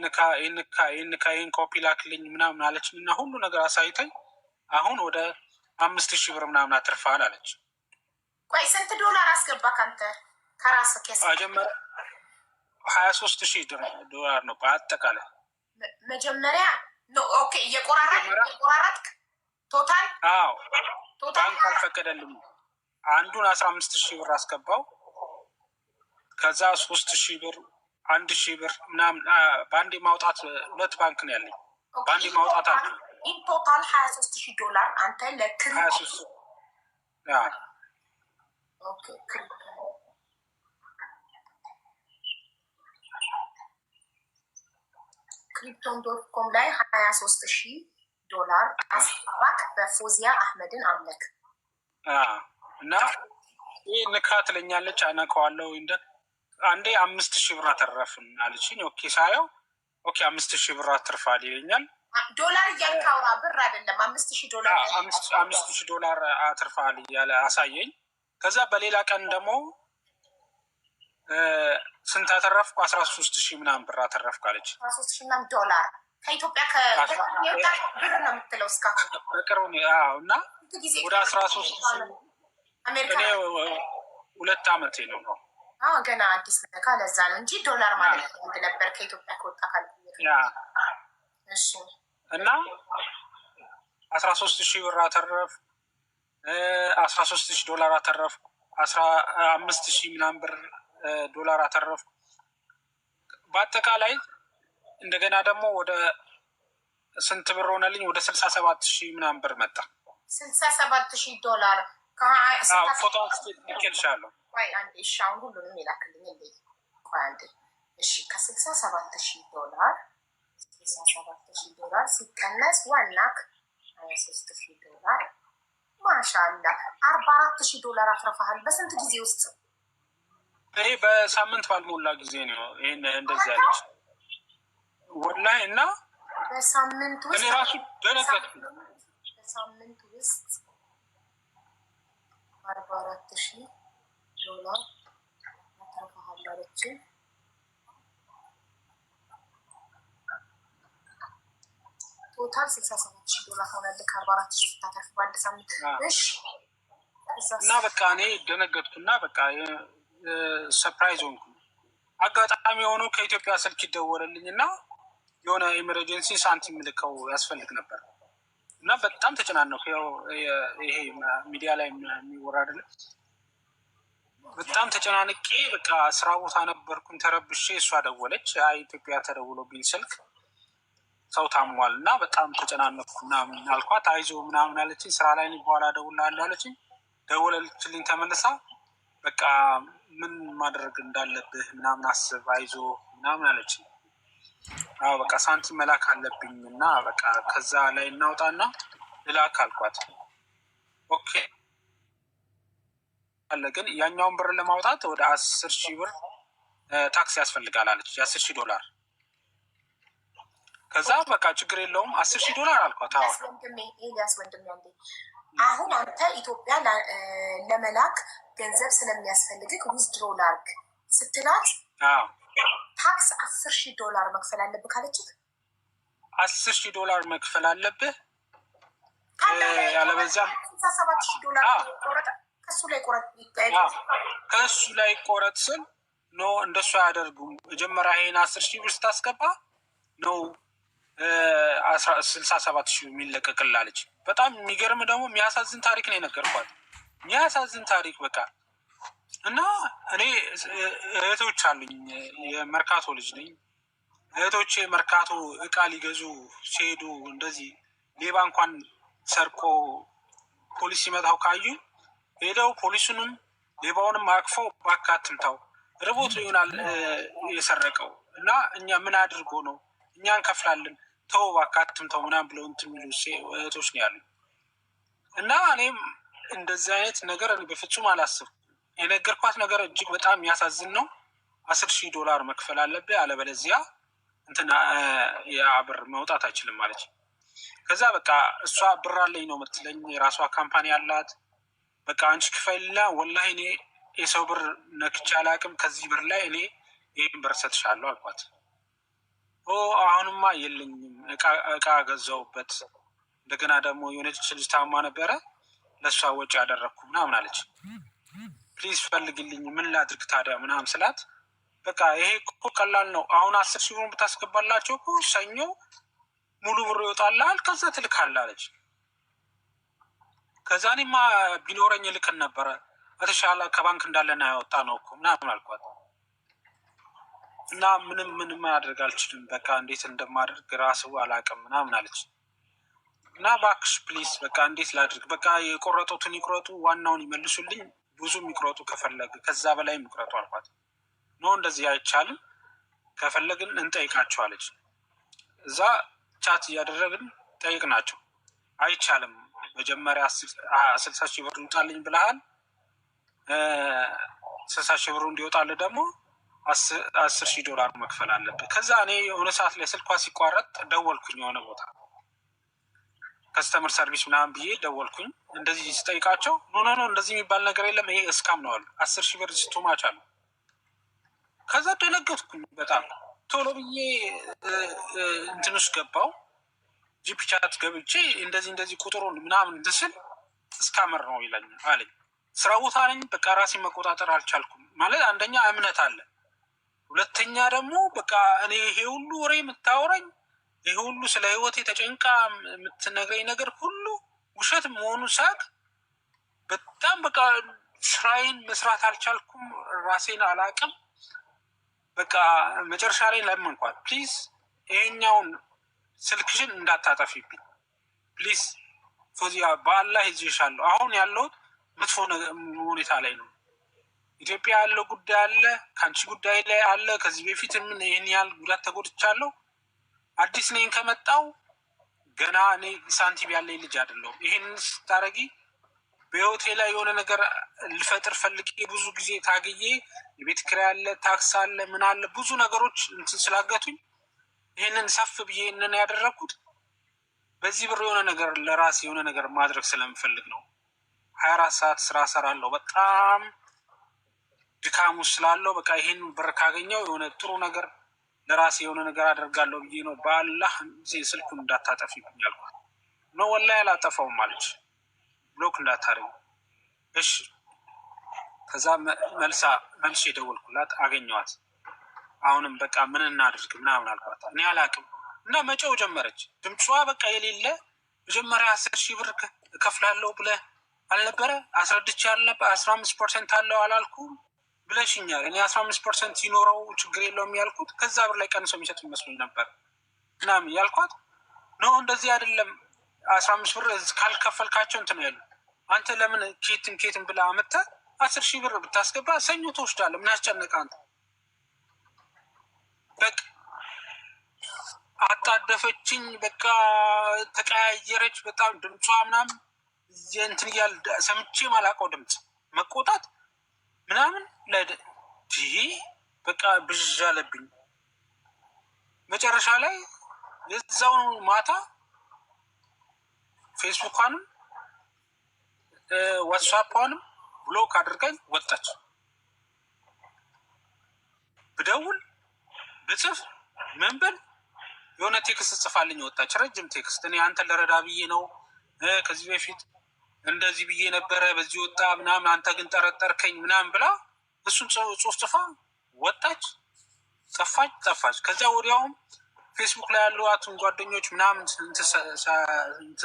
ኮፒ ላክልኝ ምናምን አለችኝ እና ሁሉ ነገር አሳይተኝ አሁን ወደ 5,000 ብር ምናምን አትርፋል አለች። ቆይ ስንት ዶላር አስገባ ካንተ ከራስ ኬስ? መጀመሪያ 23,000 ዶላር ነው በአጠቃላይ መጀመሪያ። ኦኬ የቆራረጥክ ቶታል? አዎ ባንክ አልፈቀደልም። አንዱን 15,000 ብር አስገባው። ከዛ 3,000 ብር 1,000 ብር ምናምን በአንዴ ማውጣት፣ 2 ባንክ ነው ያለኝ። በአንዴ ማውጣት አልኩ። ኢን ቶታል 23,000 ዶላር አንተ ክሪፕቶን.ኮም ላይ 23,000 ዶላር አስባክ በፎዚያ አህመድን አምለክ እና ይህ ንካ ትለኛለች። አነካዋለሁ። አንዴ 5,000 ብር አተረፍን አለችኝ። ኦኬ ሳየው ኦኬ 5,000 ብር አትርፋል ይለኛል። ዶላር እያልካውራ ብር አይደለም። 5,000 ዶላር 5,000 ዶላር አትርፋል እያለ አሳየኝ። ከዛ በሌላ ቀን ደግሞ ስንት አተረፍኩ? 13,000 ምናምን ብር አተረፍኩ አለች። 13,000 ምናምን ዶላር ከኢትዮጵያ ብር ነው የምትለው እስካሁን በቅርቡ እና ወደ 13,000 እኔ 2 ዓመቴ ነው። ገና አዲስ ነካ። ለዛ ነው እንጂ ዶላር ማለት ነው ነበር ከኢትዮጵያ ከወጣ ካል እና 13,000 ብር አተረፍ፣ 13,000 ዶላር አተረፍ፣ 15,000 ምናምን ብር ዶላር አተረፍ። በአጠቃላይ እንደገና ደግሞ ወደ ስንት ብር ሆነልኝ? ወደ 67,000 ምናምን ብር መጣ። 67,000 ዶላር ፎቶ ልኬልሻለሁ። አንዴ እሺ፣ አሁን ሁሉንም የላክልኝ እንዴ? አንዴ እሺ። ከ67,000 ዶላር 67,000 ዶላር ሲቀነስ ዋናክ 23,000 ዶላር ማሻአላ 44,000 ዶላር አትረፋሃል። በስንት ጊዜ ውስጥ? እኔ በሳምንት ባልሞላ ጊዜ ነው ይሄን እንደዚህ ያለች ወላሂ። እና በሳምንት ውስጥ እኔ ራሱ ደነገጥኩ። በሳምንት ውስጥ 44,000 ዶላር አትረፋሃል አለችኝ። ቶታል 67,000 ዶላር ሆነልህ። 44,000 ስታተርፍ በአንድ ሳምንት። እሺ እና በቃ እኔ ደነገጥኩና በቃ ሰርፕራይዝ ሆንኩ። አጋጣሚ የሆኑ ከኢትዮጵያ ስልክ ይደወለልኝ እና የሆነ ኤመርጀንሲ ሳንቲም ልከው ያስፈልግ ነበር እና በጣም ተጨናነኩ። ያው ይሄ ሚዲያ ላይ የሚወራ አይደለም። በጣም ተጨናንቄ በቃ ስራ ቦታ ነበርኩኝ ተረብሼ። እሷ ደወለች። ኢትዮጵያ ተደውሎብኝ ስልክ ሰው ታሟል እና በጣም ተጨናነቅኩ ምናምን አልኳት። አይዞ ምናምን አለችኝ። ስራ ላይ በኋላ እደውልልሃለሁ አለችኝ። ደወለችልኝ ተመልሳ። በቃ ምን ማድረግ እንዳለብህ ምናምን አስብ፣ አይዞ ምናምን አለችኝ። አዎ በቃ ሳንቲም መላክ አለብኝ እና በቃ ከዛ ላይ እናውጣና ልላክ አልኳት። ኦኬ አለ ግን ያኛውን ብር ለማውጣት ወደ 10,000 ብር ታክስ ያስፈልጋል አለች። $10,000። ከዛ በቃ ችግር የለውም $10,000 አልኳት። ኤልያስ ወንድሜ አሁን አንተ ኢትዮጵያ ለመላክ ገንዘብ ስለሚያስፈልግህ ዊዝድሮ ላርግ ስትላት ታክስ $10,000 መክፈል አለብህ ካለችህ $10,000 መክፈል አለብህ። ያለበዚያም $7,000 ከእሱ ላይ ቆረጥ ስል ኖ እንደሱ አያደርጉም። መጀመሪያ ይሄን 10,000 ብር ስታስገባ ነው 67,000 የሚለቀቅላለች። በጣም የሚገርም ደግሞ የሚያሳዝን ታሪክ ነው የነገርኳት። የሚያሳዝን ታሪክ በቃ። እና እኔ እህቶች አሉኝ፣ የመርካቶ ልጅ ነኝ። እህቶቼ መርካቶ እቃ ሊገዙ ሲሄዱ እንደዚህ ሌባ እንኳን ሰርቆ ፖሊስ ሲመታው ካዩ ሄደው ፖሊሱንም ሌባውንም አቅፈው እባክህ አትምታው፣ ርቦት ይሆናል የሰረቀው እና እኛ ምን አድርጎ ነው እኛ እንከፍላለን፣ ተው እባክህ አትምታው ምናምን ብለው እንትን የሚሉ እህቶች ነው ያሉ። እና እኔም እንደዚህ አይነት ነገር በፍጹም አላስብም። የነገርኳት ነገር እጅግ በጣም የሚያሳዝን ነው። $10,000 መክፈል አለብህ አለበለዚያ እንትና የብር መውጣት አይችልም ማለች። ከዛ በቃ እሷ ብር አለኝ ነው የምትለኝ፣ የራሷ ካምፓኒ አላት። በቃ አንቺ ክፈልና ወላሂ እኔ የሰው ብር ነክቼ አላቅም፣ ከዚህ ብር ላይ እኔ ይህን ብር ሰጥሻለሁ አልኳት። አሁንማ የለኝም እቃ ገዛውበት፣ እንደገና ደግሞ የሆነች ልጅ ታማ ነበረ ለእሷ ወጪ ያደረግኩ ምናምን አለች። ፕሊዝ ፈልግልኝ ምን ላድርግ ታዲያ ምናምን ስላት በቃ ይሄ እኮ ቀላል ነው፣ አሁን 10,000 ብር ብታስገባላቸው እኮ ሰኞ ሙሉ ብር ይወጣልሃል፣ ከዛ ትልካለህ አለች። ከዛ እኔማ ቢኖረኝ ልክን ነበረ፣ በተሻለ ከባንክ እንዳለና ያወጣ ነው እኮ ምናምን አልኳት። እና ምንም ማድረግ አልችልም፣ በቃ እንዴት እንደማደርግ ራሱ አላውቅም ምናምን አለች። እና እባክሽ ፕሊዝ በቃ እንዴት ላድርግ፣ በቃ የቆረጡትን ይቁረጡ፣ ዋናውን ይመልሱልኝ፣ ብዙ የሚቁረጡ ከፈለግ ከዛ በላይ የሚቁረጡ አልኳት። ኖ እንደዚህ አይቻልም፣ ከፈለግን እንጠይቃቸዋለች። እዛ ቻት እያደረግን ጠይቅናቸው። አይቻልም፣ መጀመሪያ 60,000 ብር ይውጣልኝ ብለሃል፣ 60,000 ብሩ እንዲወጣልህ ደግሞ $10,000 መክፈል አለብህ። ከዛ እኔ የሆነ ሰዓት ላይ ስልኳ ሲቋረጥ ደወልኩኝ፣ የሆነ ቦታ ከስተመር ሰርቪስ ምናምን ብዬ ደወልኩኝ። እንደዚህ ስጠይቃቸው ኖ እንደዚህ የሚባል ነገር የለም ይሄ እስካም ነው አሉ። 10,000 ብር ስቶማች አሉ። ከዛ ደነገጥኩኝ በጣም። ቶሎ ብዬ እንትን ውስጥ ገባው፣ ጂፒ ቻት ገብቼ እንደዚህ ቁጥሩን ምናምን እንድስል እስካመር ነው ይለኝ አለኝ። ስራ ቦታ ነኝ፣ በቃ ራሴን መቆጣጠር አልቻልኩም። ማለት አንደኛ እምነት አለ፣ ሁለተኛ ደግሞ በቃ እኔ ይሄ ሁሉ ወሬ የምታወራኝ ይሄ ሁሉ ስለ ህይወቴ ተጨንቃ የምትነግረኝ ነገር ሁሉ ውሸት መሆኑ ሳቅ በጣም በቃ ስራዬን መስራት አልቻልኩም፣ ራሴን አላቅም። በቃ መጨረሻ ላይ ለመንኳት፣ ፕሊዝ ይሄኛውን ስልክሽን እንዳታጠፊብኝ ፕሊዝ ፎዚያ፣ በአላህ ይዤሻለሁ። አሁን ያለሁት መጥፎ ሁኔታ ላይ ነው። ኢትዮጵያ ያለው ጉዳይ አለ፣ ከአንቺ ጉዳይ ላይ አለ። ከዚህ በፊት ምን ይህን ያህል ጉዳት ተጎድቻለሁ። አዲስ ነኝ ከመጣው ገና እኔ ሳንቲም ያለኝ ልጅ አይደለሁም። ይሄን ስታረጊ በህይወቴ ላይ የሆነ ነገር ልፈጥር ፈልጌ ብዙ ጊዜ ታግዬ የቤት ኪራይ አለ፣ ታክስ አለ፣ ምን አለ ብዙ ነገሮች እንትን ስላገቱኝ ይህንን ሰፍ ብዬ ይህንን ያደረግኩት በዚህ ብር የሆነ ነገር ለራሴ የሆነ ነገር ማድረግ ስለምፈልግ ነው። 24 ሰዓት ስራ ሰራለሁ። በጣም ድካሙ ስላለው በቃ ይሄን ብር ካገኘው የሆነ ጥሩ ነገር ለራሴ የሆነ ነገር አደርጋለሁ ብዬ ነው። በአላህ ስልኩን እንዳታጠፊብኝ አልኳት። ነው ወላሂ አላጠፋውም አለች። ብሎክ እንዳታረጉ እሺ። ከዛ መልሼ የደወልኩላት አገኘዋት። አሁንም በቃ ምን እናድርግ ምናምን አልኳት። እኔ አላቅም እና መጨው ጀመረች። ድምጿ በቃ የሌለ መጀመሪያ 10,000 ብር እከፍላለሁ ብለህ አልነበረ አስረድቼ ያልነበረ 15% አለው አላልኩም ብለሽኛል። እኔ 15% ሲኖረው ችግር የለውም ያልኩት ከዛ ብር ላይ ቀንሰው የሚሰጥ ይመስሉኝ ነበር ምናምን ያልኳት ኖ እንደዚህ አይደለም 15 ብር ካልከፈልካቸው እንትን ያሉ አንተ ለምን ኬትን ብላ አመጣ 10,000 ብር ብታስገባ ሰኞ ትወስዳለህ። ምን አስጨነቀህ አንተ? በቃ አጣደፈችኝ። በቃ ተቀያየረች። በጣም ድምጿ ምናምን እንትን እያል ሰምቼ ማላውቀው ድምፅ መቆጣት ምናምን በቃ ብዥ አለብኝ። መጨረሻ ላይ የዛው ማታ ፌስቡኳንም ዋትስአፕንም ብሎክ አድርገኝ ወጣች። ብደውል ብጽፍ ምን ብል የሆነ ቴክስት ጽፋልኝ ወጣች። ረጅም ቴክስት እኔ አንተን ለረዳ ብዬ ነው ከዚህ በፊት እንደዚህ ብዬ ነበረ በዚህ ወጣ ምናምን አንተ ግን ጠረጠርከኝ ምናምን ብላ እሱን ጽሁፍ ጽፋ ወጣች። ጠፋች። ከዚያ ወዲያውም ፌስቡክ ላይ ያሉትን ጓደኞች ምናምን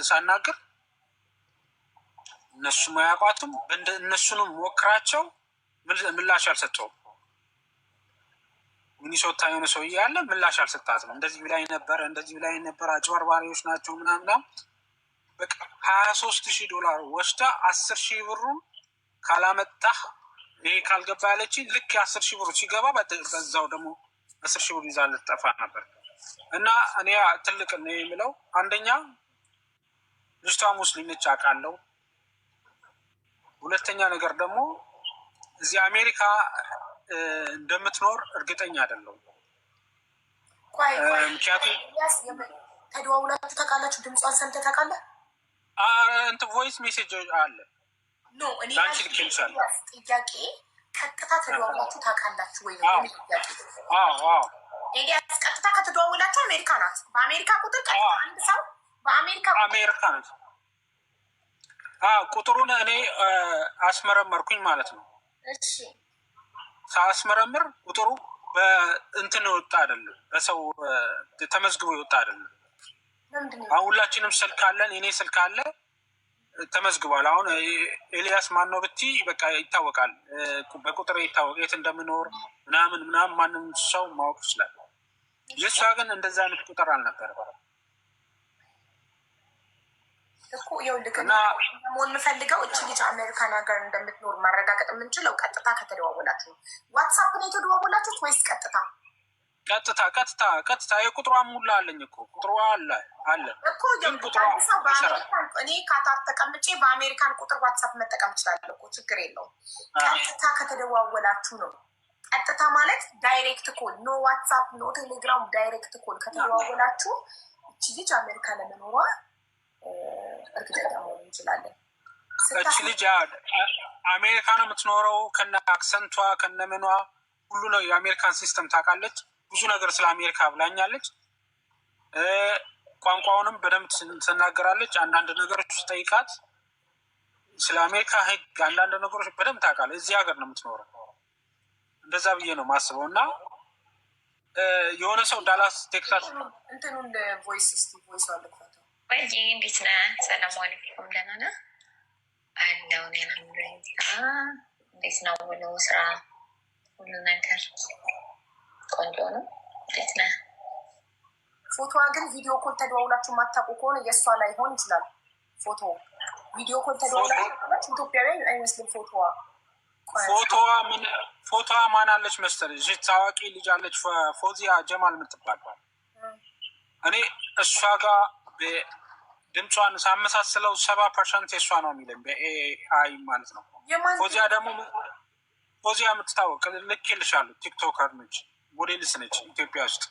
ሳናግር እነሱም አያውቋትም። እነሱንም ሞክራቸው ምላሽ አልሰጠውም። ሚኒሶታ የሆነ ሰውዬ ያለ ምላሽ አልሰጣትም። እንደዚህ ብላኝ ነበር አጭበርባሪዎች ናቸው ምናምን። በቃ $23,000 ወስዳ 10,000 ብሩን ካላመጣህ ይሄ ካልገባ ያለች ልክ 10,000 ብሩ ሲገባ በዛው ደግሞ 10,000 ብር ይዛ ልትጠፋ ነበር። እና እኔ ትልቅ ነው የሚለው አንደኛ ልጅቷ ሙስሊም ነች አውቃለሁ። ሁለተኛ ነገር ደግሞ እዚህ አሜሪካ እንደምትኖር እርግጠኛ አይደለሁም። ምክንያቱም ተደዋውላችሁ ታውቃላችሁ? ድምጿን ሰምተህ ታውቃለህ? እንትን ቮይስ ሜሴጅ አለ ላንቺ ልክልሻል። ጥያቄ ቀጥታ ተደዋውላችሁ ታውቃላችሁ ወይ? ኤልያስ ቀጥታ ከተደዋውላችሁ አሜሪካ ናት። በአሜሪካ ቁጥር ቀጥታ አንድ ሰው በአሜሪካ ናት። ቁጥሩን እኔ አስመረመርኩኝ ማለት ነው። እሺ ሳስመረምር ቁጥሩ በእንትን የወጣ አይደለም፣ በሰው ተመዝግቦ የወጣ አይደለም። አሁን ሁላችንም ስልክ አለን፣ እኔ ስልክ አለ ተመዝግቧል። አሁን ኤልያስ ማን ነው ብቲ በቃ ይታወቃል፣ በቁጥር ይታወቅ የት እንደምኖር ምናምን ማንም ሰው ማወቅ ይችላል። የእሷ ግን እንደዛ አይነት ቁጥር አልነበረም እኮ። ይኸውልህ መሆን የምፈልገው እቺ ልጅ አሜሪካን ሀገር እንደምትኖር ማረጋገጥ የምንችለው ቀጥታ ከተደዋወላችሁ። ዋትሳፕ ላይ የተደዋወላችሁት ወይስ ቀጥታ? ቀጥታ የቁጥሯ ሙላ አለኝ እኮ ቁጥሯ አለ እኮ። ሰው በአሜሪካን እኔ ካታር ተቀምጬ በአሜሪካን ቁጥር ዋትሳፕ መጠቀም እችላለሁ እኮ፣ ችግር የለውም። ቀጥታ ከተደዋወላችሁ ነው። ቀጥታ ማለት ዳይሬክት ኮል፣ ኖ ዋትሳፕ ኖ ቴሌግራም፣ ዳይሬክት ኮል ከተደዋወላችሁ እቺ ልጅ አሜሪካ ለመኖሯ እርግጠኛ መሆን እንችላለን። እቺ ልጅ አሜሪካ ነው የምትኖረው፣ ከነ አክሰንቷ ከነ ምኗ ሁሉ ነው የአሜሪካን ሲስተም ታውቃለች። ብዙ ነገር ስለ አሜሪካ ብላኛለች። ቋንቋውንም በደንብ ትናገራለች። አንዳንድ ነገሮች ጠይቃት ስለ አሜሪካ ሕግ አንዳንድ ነገሮች በደንብ ታውቃለች። እዚህ ሀገር ነው የምትኖረው። እንደዛ ብዬ ነው ማስበው። እና የሆነ ሰው ዳላስ ቴክሳስ እንትኑን ቮይስ አልክፈተው ወይ እንዴት ነህ? ሰላም አለይኩም። ደህና ነህ? አለው እንዴት ነው ውሎ ስራ ሁሉ ነገር ቆንጆ ነው። እንዴት ነህ? ፎቶዋ ግን ቪዲዮ ኮል ተደዋውላችሁ የማታውቁ ከሆነ የእሷ ላይ ሆን ይችላል። ቪዲዮ ኮል ተደዋውላችሁ ኢትዮጵያዊ አይመስልም ፎቶዋ ማን አለች መሰለሽ? ታዋቂ ልጅ አለች ፎዚያ ጀማል የምትባል። እኔ እሷ ጋር ድምጿን ሳመሳስለው 70% የእሷ ነው የሚለኝ በኤአይ ማለት ነው። ፎዚያ የምትታወቅ ልኬልሻለሁ። ቲክቶከር ነች፣ ሞዴልስ ነች ኢትዮጵያ ውስጥ።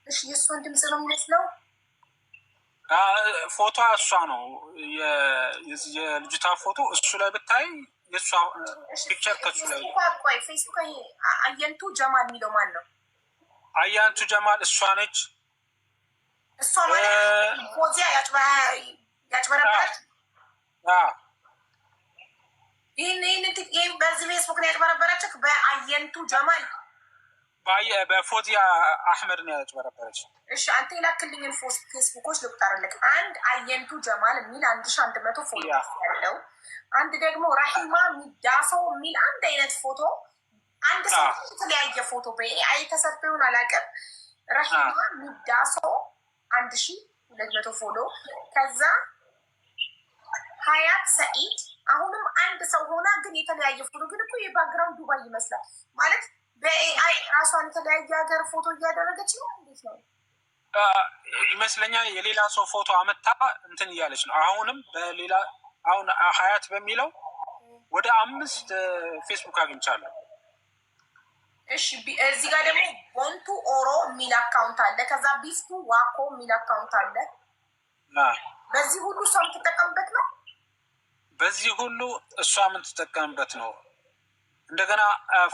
እሺ የእሷን ድምፅ ነው የሚመስለው። ፎቶ እሷ ነው የልጅቷ ፎቶ እሱ ላይ ብታይ የእሷ ፒክቸር ከሱ ላይ። ፌስቡክ አየንቱ ጀማል የሚለው ማን ነው? አያንቱ ጀማል እሷ ነች። እሷ ማለት ፎዚያ ያጭበረበረች። ይህን በዚህ ፌስቡክ ነው ያጭበረበረች። በአየንቱ ጀማል በፎዚያ አህመድ ነው ያጭበረበረች። እሺ አንተ የላክልኝን ፌስቡኮች ልቁጠርልክ። አንድ አየንቱ ጀማል የሚል 1100 ፎሎ ያለው፣ አንድ ደግሞ ራሂማ ሚዳሶ የሚል አንድ አይነት ፎቶ፣ አንድ ሰው የተለያየ ፎቶ በኤአይ ተሰርቶ ይሆን አላውቅም። ራሂማ ሚዳሶ 1200 ፎሎ። ከዛ ሀያት ሰኢድ አሁንም አንድ ሰው ሆና ግን የተለያየ ፎቶ፣ ግን እኮ የባክግራውንድ ዱባይ ይመስላል ማለት በኤአይ ራሷን የተለያየ ሀገር ፎቶ እያደረገች ነው። እንዴት ነው ይመስለኛል የሌላ ሰው ፎቶ አመታ እንትን እያለች ነው። አሁንም በሌላ አሁን ሀያት በሚለው ወደ 5 ፌስቡክ አግኝቻለሁ። እሺ እዚህ ጋር ደግሞ ቦንቱ ኦሮ የሚል አካውንት አለ። ከዛ ቢፍቱ ዋኮ የሚል አካውንት አለ። በዚህ ሁሉ ሰው የምትጠቀምበት ነው። በዚህ ሁሉ እሷ የምትጠቀምበት ነው። እንደገና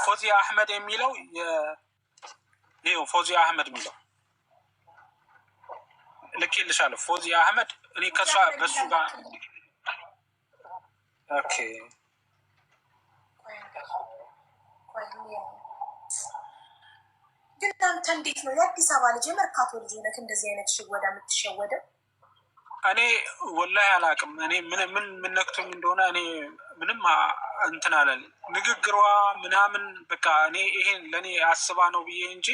ፎዚያ አህመድ የሚለው ይኸው ፎዚያ አህመድ የሚለው ልኬልሻለሁ። ፎዚያ አህመድ እኔ ከሷ በሱ ጋር ኦኬ። ግን አንተ እንዴት ነው የአዲስ አበባ ልጅ የመርካቶ ልጅ ሆነህ እንደዚህ አይነት ሽወዳ የምትሸወደው? እኔ ወላሂ አላውቅም። እኔ ምን ነክቶኝ እንደሆነ እኔ ምንም እንትን አላለ ንግግሯ ምናምን በቃ እኔ ይሄን ለእኔ አስባ ነው ብዬ እንጂ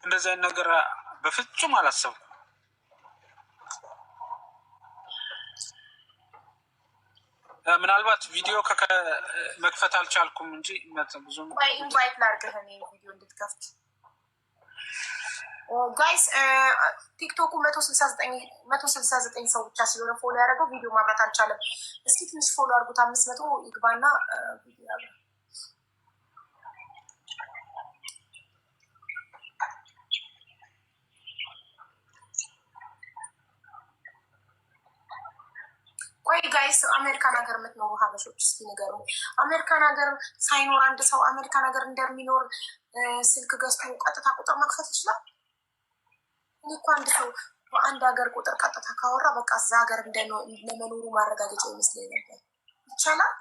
እንደዚህ አይነት ነገር በፍጹም አላሰብኩም። ምናልባት ቪዲዮ መክፈት አልቻልኩም እንጂ ብዙም ኢንቫይት ላድርግህ እኔ ቪዲዮ እንድትከፍት። ጋይስ ቲክቶኩ 169 ሰው ብቻ ስለሆነ ፎሎ ያደረገው ቪዲዮ ማብራት አልቻለም። እስኪ ትንሽ ፎሎ አድርጉት፣ 500 ይግባና ቪዲዮ ያለ ቆይ ጋይስ አሜሪካን ሀገር የምትኖሩ ሀበሾች እስኪ ንገሩ። አሜሪካን ሀገር ሳይኖር አንድ ሰው አሜሪካን ሀገር እንደሚኖር ስልክ ገዝቶ ቀጥታ ቁጥር መክፈት ይችላል? እኔ እኮ አንድ ሰው በአንድ ሀገር ቁጥር ቀጥታ ካወራ በቃ እዛ ሀገር ለመኖሩ ማረጋገጫ ይመስለኝ ነበር። ይቻላል?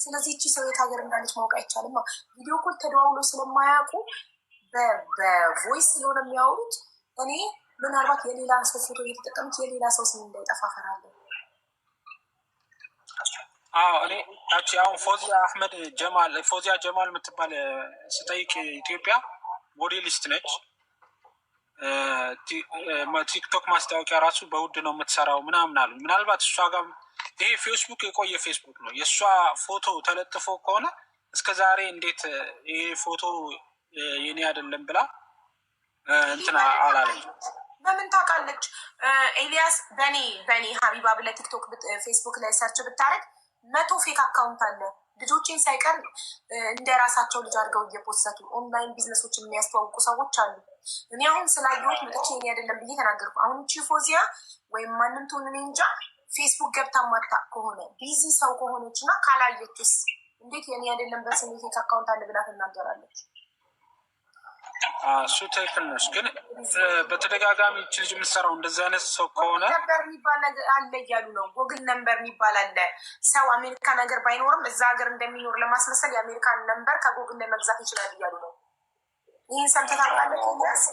ስለዚህ እቺ ሰው የት ሀገር እንዳለች ማወቅ አይቻልም። ቪዲዮ ኮል ተደዋውሎ ስለማያውቁ በቮይስ ስለሆነ የሚያወሩት እኔ ምናልባት የሌላ ሰው ፎቶ እየተጠቀምች የሌላ ሰው ስም እንዳይጠፋ ፈራለሁ። እኔ አሁን ፎዚያ አህመድ ጀማል ፎዚያ ጀማል የምትባል ስጠይቅ ኢትዮጵያ ሞዴሊስት ነች። ቲክቶክ ማስታወቂያ ራሱ በውድ ነው የምትሰራው ምናምን አሉ። ምናልባት እሷ ጋር ይሄ ፌስቡክ የቆየ ፌስቡክ ነው። የእሷ ፎቶ ተለጥፎ ከሆነ እስከ ዛሬ እንዴት ይሄ ፎቶ የኔ አይደለም ብላ እንትና አላለች። በምን ታውቃለች? ኤልያስ በኔ ሀቢባ ብለህ ቲክቶክ ፌስቡክ ላይ ሰርች ብታረግ 100 ፌክ አካውንት አለ። ልጆችን ሳይቀር እንደ ራሳቸው ልጅ አድርገው እየፖሰቱ ኦንላይን ቢዝነሶች የሚያስተዋውቁ ሰዎች አሉ። እኔ አሁን ስላየሁት መጥቼ እኔ አይደለም ብዬ ተናገርኩ። አሁን እቺ ፎዚያ ወይም ማንም ትሆን እኔ እንጃ ፌስቡክ ገብታ ማታ ከሆነ ቢዚ ሰው ከሆነች እና ካላየችስ እንዴት የኔ አይደለም በስሜ ፌክ አካውንት አለ ብላ ትናገራለች? እሱ ትክክል ነች። ግን በተደጋጋሚ እች ልጅ የምትሰራው እንደዚህ አይነት ሰው ከሆነ ነበር የሚባል ነገር አለ እያሉ ነው። ጎግል ነምበር የሚባል አለ። ሰው አሜሪካ ነገር ባይኖርም እዛ ሀገር እንደሚኖር ለማስመሰል የአሜሪካን ነምበር ከጎግል ላይ መግዛት ይችላል እያሉ ነው። ይህን ሰምተህ ታውቃለህ?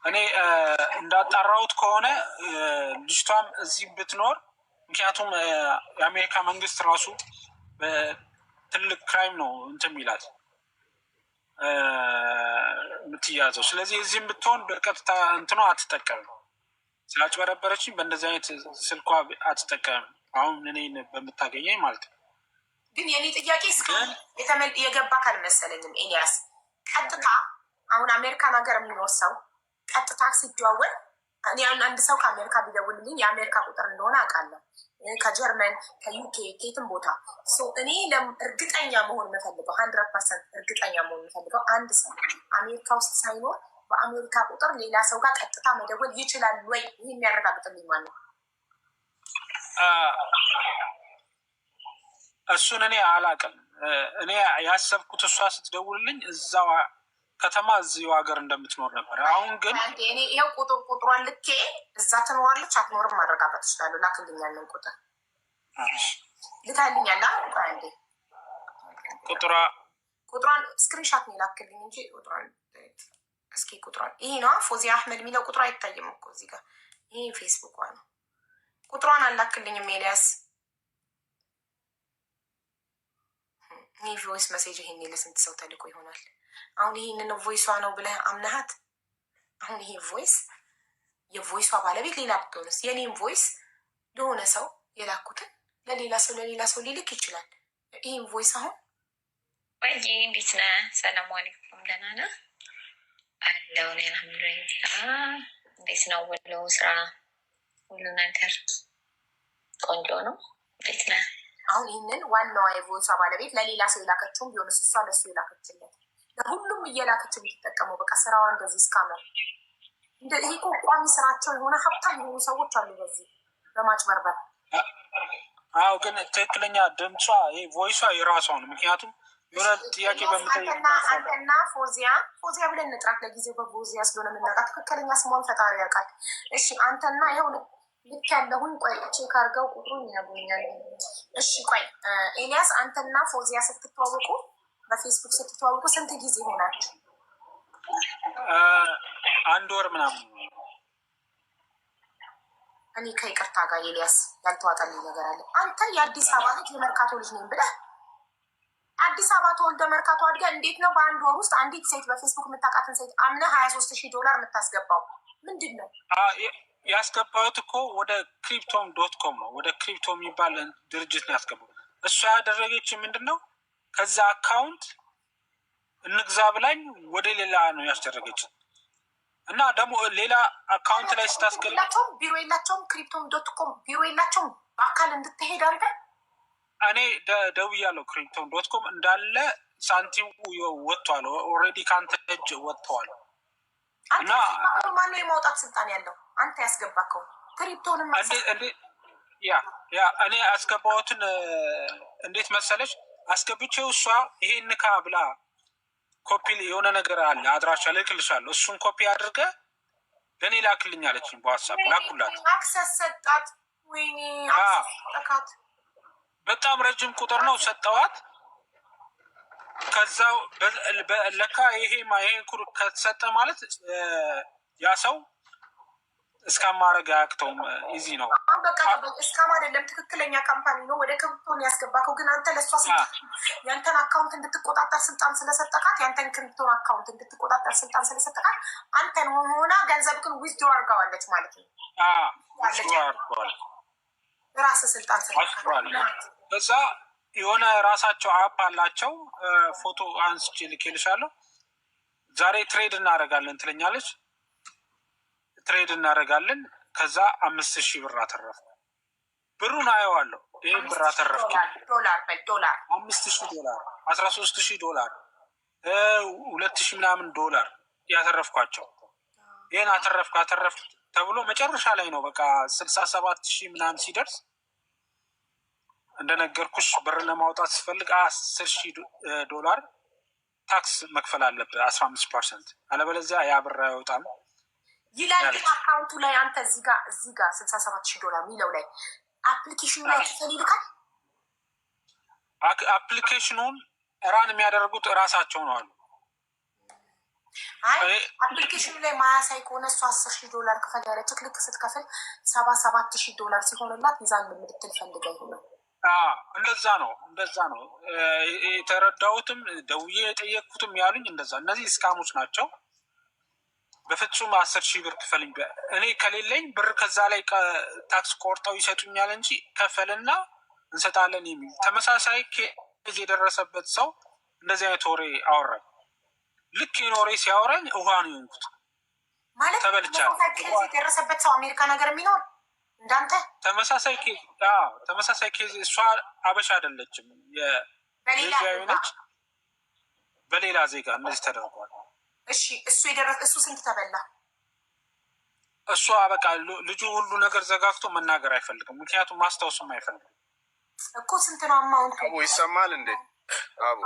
እኔ እንዳጣራሁት ከሆነ ልጅቷም እዚህ ብትኖር፣ ምክንያቱም የአሜሪካ መንግስት ራሱ በትልቅ ክራይም ነው እንትን ይላል የምትያዘው። ስለዚህ እዚህም ብትሆን በቀጥታ እንትኗ አትጠቀምም። ስላጭበረበረችኝ በእንደዚህ አይነት ስልኳ አትጠቀምም። አሁን እኔን በምታገኘኝ ማለት ነው። ግን የኔ ጥያቄ እስካሁን የገባ ካልመሰለኝም ኤልያስ፣ ቀጥታ አሁን አሜሪካን ሀገር የሚኖር ሰው ቀጥታ ሲደዋወል እኔ አንድ ሰው ከአሜሪካ ቢደውልልኝ የአሜሪካ ቁጥር እንደሆነ አውቃለሁ። ከጀርመን ከዩኬ ከየትም ቦታ እኔ እርግጠኛ መሆን የምፈልገው 100% እርግጠኛ መሆን የምፈልገው አንድ ሰው አሜሪካ ውስጥ ሳይኖር በአሜሪካ ቁጥር ሌላ ሰው ጋር ቀጥታ መደወል ይችላል ወይ? ይህ የሚያረጋግጥልኝ ማን ነው? እሱን እኔ አላውቅም። እኔ ያሰብኩት እሷ ስትደውልልኝ እዛው ከተማ እዚሁ ሀገር እንደምትኖር ነበር። አሁን ግን ይኸው ቁጥሯን ልኬ እዛ ትኖራለች አትኖርም ማረጋገጥ ይችላሉ። ላክልኛለን ቁጥር ልካልኛላ። አንዴ ቁጥሯን ስክሪንሻት ነው ላክልኝ እንጂ ቁጥሯን እስኪ ቁጥሯን ይሄ ነው ፎዚያ አህመድ የሚለው ቁጥሯ አይታይም እኮ እዚህ ጋር። ይሄ ፌስቡክ ነው። ቁጥሯን አላክልኝም ኤልያስ። ይህ ቮይስ መሴጅ ይሄን ለስንት ሰው ተልኮ ይሆናል? አሁን ይህንን ቮይሷ ነው ብለህ አምናሃት? አሁን ይሄ ቮይስ የቮይሷ ባለቤት ሌላ ብትሆንስ? የኔም ቮይስ ለሆነ ሰው የላኩትን ለሌላ ሰው ሊልክ ይችላል። ይህም ቮይስ አሁን ወይ እንዴት ነህ? ሰላም አለይኩም። ደህና ነህ? አለው እኔ አልሐምዱሊላህ። እንዴት ነው ውሎ፣ ስራ፣ ሁሉ ነገር ቆንጆ ነው? እንዴት ነህ? አሁን ይህንን ዋናዋ የቮይሷ ባለቤት ለሌላ ሰው የላከችውም ቢሆንስ እሷ ለሱ የላከችለት ለሁሉም እየላከች የምትጠቀመው በቃ ስራዋ እንደዚህ እስካመር ይሄ እኮ ቋሚ ስራቸው የሆነ ሀብታም የሆኑ ሰዎች አሉ በዚህ በማጭበርበር። አዎ ግን ትክክለኛ ድምጿ ይሄ ቮይሷ የራሷ ነው። ምክንያቱም የሆነ ጥያቄ አንተና ፎዚያ ብለን እንጥራት ለጊዜው በፎዚያ ስለሆነ የምናውቃት ትክክለኛ ስሟን ፈጣሪ ያውቃል። እሺ አንተና ይኸው ልክ ያለሁኝ ቆይ ቼክ አድርገው ቁጥሩን ይነግሩኛል። እሺ ቆይ ኤልያስ አንተና ፎዚያ ስትተዋወቁ በፌስቡክ ስትተዋወቁ ስንት ጊዜ ሆናችሁ? 1 ወር ምናምን። እኔ ከይቅርታ ጋር ኤልያስ ያልተዋጠልኝ ነገር አለ። አንተ የአዲስ አበባ ልጅ የመርካቶ ልጅ ነኝ ብለህ አዲስ አበባ ተወልደ መርካቶ አድገህ እንዴት ነው በ1 ወር ውስጥ አንዲት ሴት በፌስቡክ የምታውቃትን ሴት አምነህ $23,000 የምታስገባው? ምንድን ነው ያስገባሁት? እኮ ወደ crypto.com ነው። ወደ ክሪፕቶ የሚባል ድርጅት ነው ያስገባው። እሷ ያደረገች ምንድን ነው ከዛ አካውንት እንግዛ ብላኝ ወደ ሌላ ነው ያስደረገች እና ደግሞ ሌላ አካውንት ላይ ስታስገባ ቢሮ የላቸውም። crypto.com ቢሮ የላቸውም። በአካል እንድትሄድ አንተ እኔ ደውያለሁ። crypto.com እንዳለ ሳንቲሙ ወጥቷል። ኦልሬዲ ከአንተ እጅ ወጥተዋል። እና ማነው የማውጣት ስልጣን ያለው? አንተ ያስገባከው ክሪፕቶንም እኔ ያስገባሁትን እንዴት መሰለች አስገብቼው እሷ ይሄን ንካ ብላ ኮፒ የሆነ ነገር አለ አድራሻ ልክልሻለሁ፣ እሱን ኮፒ አድርገ ለእኔ ላክልኝ አለችኝ። በዋትሳፕ ላኩላት። አክሰስ ሰጣት። ወይኔ አክሰስ በጣም ረጅም ቁጥር ነው ሰጠዋት። ከዛው ለካ ይሄ ከተሰጠ ማለት ያ ሰው እስካም ማድረግ አያቅተውም። ኢዚ ነው። እስካም አይደለም፣ ትክክለኛ ካምፓኒ ነው። ወደ ክሪፕቶን ያስገባከው ግን አንተ ለእሷ ያንተን አካውንት እንድትቆጣጠር ስልጣን ስለሰጠካት፣ ያንተን ክሪፕቶን አካውንት እንድትቆጣጠር ስልጣን ስለሰጠካት አንተን ሆና ገንዘብክን ዊዝድሮ አድርገዋለች ማለት ነው። ራስ ስልጣን ስለሰጠካት በዛ የሆነ ራሳቸው አፕ አላቸው። ፎቶ አንስቼ ልኬልሻለሁ። ዛሬ ትሬድ እናደርጋለን ትለኛለች። ትሬድ እናደርጋለን። ከዛ 5,000 ብር አተረፍኩ። ብሩን አየዋለሁ። ይህ ብር አተረፍኩ። $5,000 $13,000 $2,000 ምናምን $2,000 ያተረፍኳቸው። ይህን አተረፍኩ ተብሎ መጨረሻ ላይ ነው በቃ 67,000 ምናምን ሲደርስ እንደነገርኩሽ ብር ለማውጣት ስፈልግ $10,000 ታክስ መክፈል አለብህ 15%፣ አለበለዚያ ያ ብር አይወጣም ይላል አካውንቱ ላይ። አንተ እዚህ ጋር $67,000 የሚለው ላይ አፕሊኬሽኑ ላይ ክፈል ይልካል። አፕሊኬሽኑን ራን የሚያደርጉት እራሳቸው ነው አሉ። አይ አፕሊኬሽኑ ላይ ማያሳይ ከሆነ እሱ $10,000 ክፈል ያለችህ ልክ ስትከፍል $77,000 ሲሆንላት ይዛን የምትል ፈልጋ ይሆናል። እንደዛ ነው የተረዳሁትም ደውዬ የጠየቅኩትም ያሉኝ እንደዛ። እነዚህ እስካሞች ናቸው። በፍጹም 10,000 ብር ክፈልኝ፣ እኔ ከሌለኝ ብር ከዛ ላይ ታክስ ቆርጠው ይሰጡኛል እንጂ ከፈልና እንሰጣለን የሚል ተመሳሳይ ኬዝ የደረሰበት ሰው እንደዚህ አይነት ወሬ አወራኝ። ልክ ኖሬ ሲያወራኝ ውሃ ነው የሆንኩት። ማለት ተበልቻለሁ። የደረሰበት ሰው አሜሪካ ነገር የሚኖር እንዳንተ ተመሳሳይ ኬዝ እሷ አበሻ አይደለችም፣ የዚያዊ ነች። በሌላ ዜጋ እነዚህ ተደርጓል። እሺ እሱ ስንት ተበላ? እሷ በቃ ልጁ ሁሉ ነገር ዘጋግቶ መናገር አይፈልግም፣ ምክንያቱም ማስታወስም አይፈልግም እኮ። ስንት ነው አማውንቱ? አቡ ይሰማል እንዴ? አቡ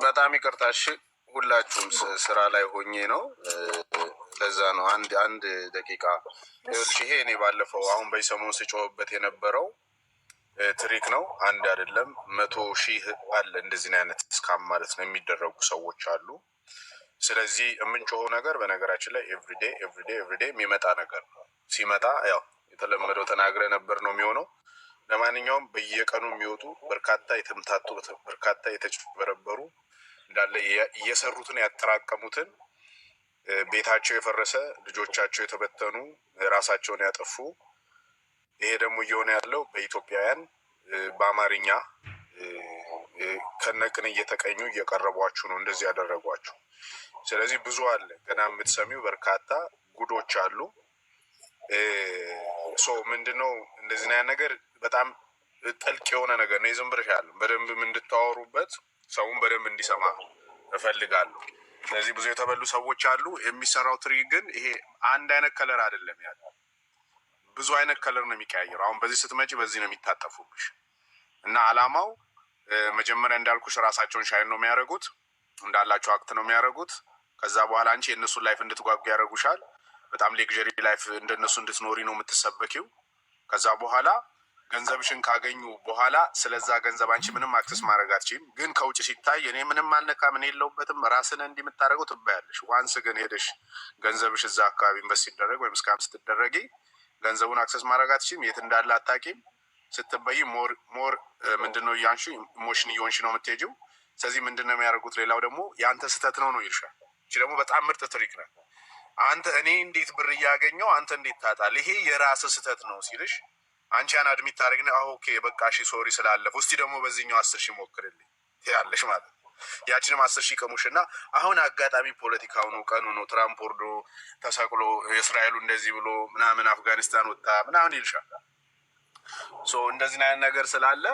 በጣም ይቅርታ እሺ። ሁላችሁም ስራ ላይ ሆኜ ነው፣ ለዛ ነው። አንድ ደቂቃ ይኸውልሽ። ይሄ እኔ ባለፈው አሁን በሰሞኑ ስጮህበት የነበረው ትሪክ ነው። አንድ አይደለም 100,000 አለ እንደዚህ አይነት እስካም ማለት ነው የሚደረጉ ሰዎች አሉ። ስለዚህ የምንጮኸው ነገር በነገራችን ላይ ኤቭሪዴ የሚመጣ ነገር ነው። ሲመጣ ያው የተለመደው ተናግረ ነበር ነው የሚሆነው። ለማንኛውም በየቀኑ የሚወጡ በርካታ የተምታቱ በርካታ የተጭበረበሩ እንዳለ እየሰሩትን ያጠራቀሙትን ቤታቸው የፈረሰ ልጆቻቸው የተበተኑ ራሳቸውን ያጠፉ ይሄ ደግሞ እየሆነ ያለው በኢትዮጵያውያን በአማርኛ ከነቅን እየተቀኙ እየቀረቧችሁ ነው እንደዚህ ያደረጓችሁ። ስለዚህ ብዙ አለ ገና የምትሰሚው በርካታ ጉዶች አሉ። ምንድነው እንደዚህ ነገር በጣም ጥልቅ የሆነ ነገር ነው። ዝም ብለሽ ያለ በደንብ እንድታወሩበት ሰውን በደንብ እንዲሰማ እፈልጋለሁ። ስለዚህ ብዙ የተበሉ ሰዎች አሉ። የሚሰራው ትሪክ ግን ይሄ አንድ አይነት ከለር አይደለም ያለ ብዙ አይነት ከለር ነው የሚቀያየረው። አሁን በዚህ ስትመጪ በዚህ ነው የሚታጠፉብሽ እና አላማው መጀመሪያ እንዳልኩሽ ራሳቸውን ሻይን ነው የሚያደርጉት፣ እንዳላቸው አክት ነው የሚያደርጉት። ከዛ በኋላ አንቺ የእነሱን ላይፍ እንድትጓጉ ያደርጉሻል። በጣም ሌግዠሪ ላይፍ እንደነሱ እንድትኖሪ ነው የምትሰበኪው። ከዛ በኋላ ገንዘብሽን ካገኙ በኋላ ስለዛ ገንዘብ አንቺ ምንም አክሰስ ማድረግ አትችይም። ግን ከውጭ ሲታይ እኔ ምንም አልነካም እኔ የለውበትም ራስን እንዲህ የምታደርገው ትባያለሽ። ዋንስ ግን ሄደሽ ገንዘብሽ እዛ አካባቢ ኢንቨስት ሲደረግ ወይም ስካም ስትደረጊ ገንዘቡን አክሰስ ማድረግ አትችይም። የት እንዳለ አታውቂም። ስትበይ ሞር ምንድነው እያንሹ ኢሞሽን እየሆንሽ ነው የምትሄጂው። ስለዚህ ምንድነው የሚያደርጉት? ሌላው ደግሞ የአንተ ስህተት ነው ይልሻል። እቺ ደግሞ በጣም ምርጥ ትሪክ ነው። አንተ እኔ እንዴት ብር እያገኘው አንተ እንዴት ታጣል? ይሄ የራስ ስህተት ነው ሲልሽ አንቺ ያን አድሚት ታደርግና ኦኬ በቃ እሺ ሶሪ ስላለፈው እስቲ ደግሞ በዚህኛው 10,000 ሞክርልኝ ትያለሽ ማለት ነው። ያችንም 10,000 ቀሙሽና አሁን አጋጣሚ ፖለቲካው ነው ቀኑ ነው ትራምፕ ወርዶ ተሰቅሎ እስራኤሉ እንደዚህ ብሎ ምናምን አፍጋኒስታን ወጣ ምናምን ይልሻል። እንደዚህ አይነት ነገር ስላለ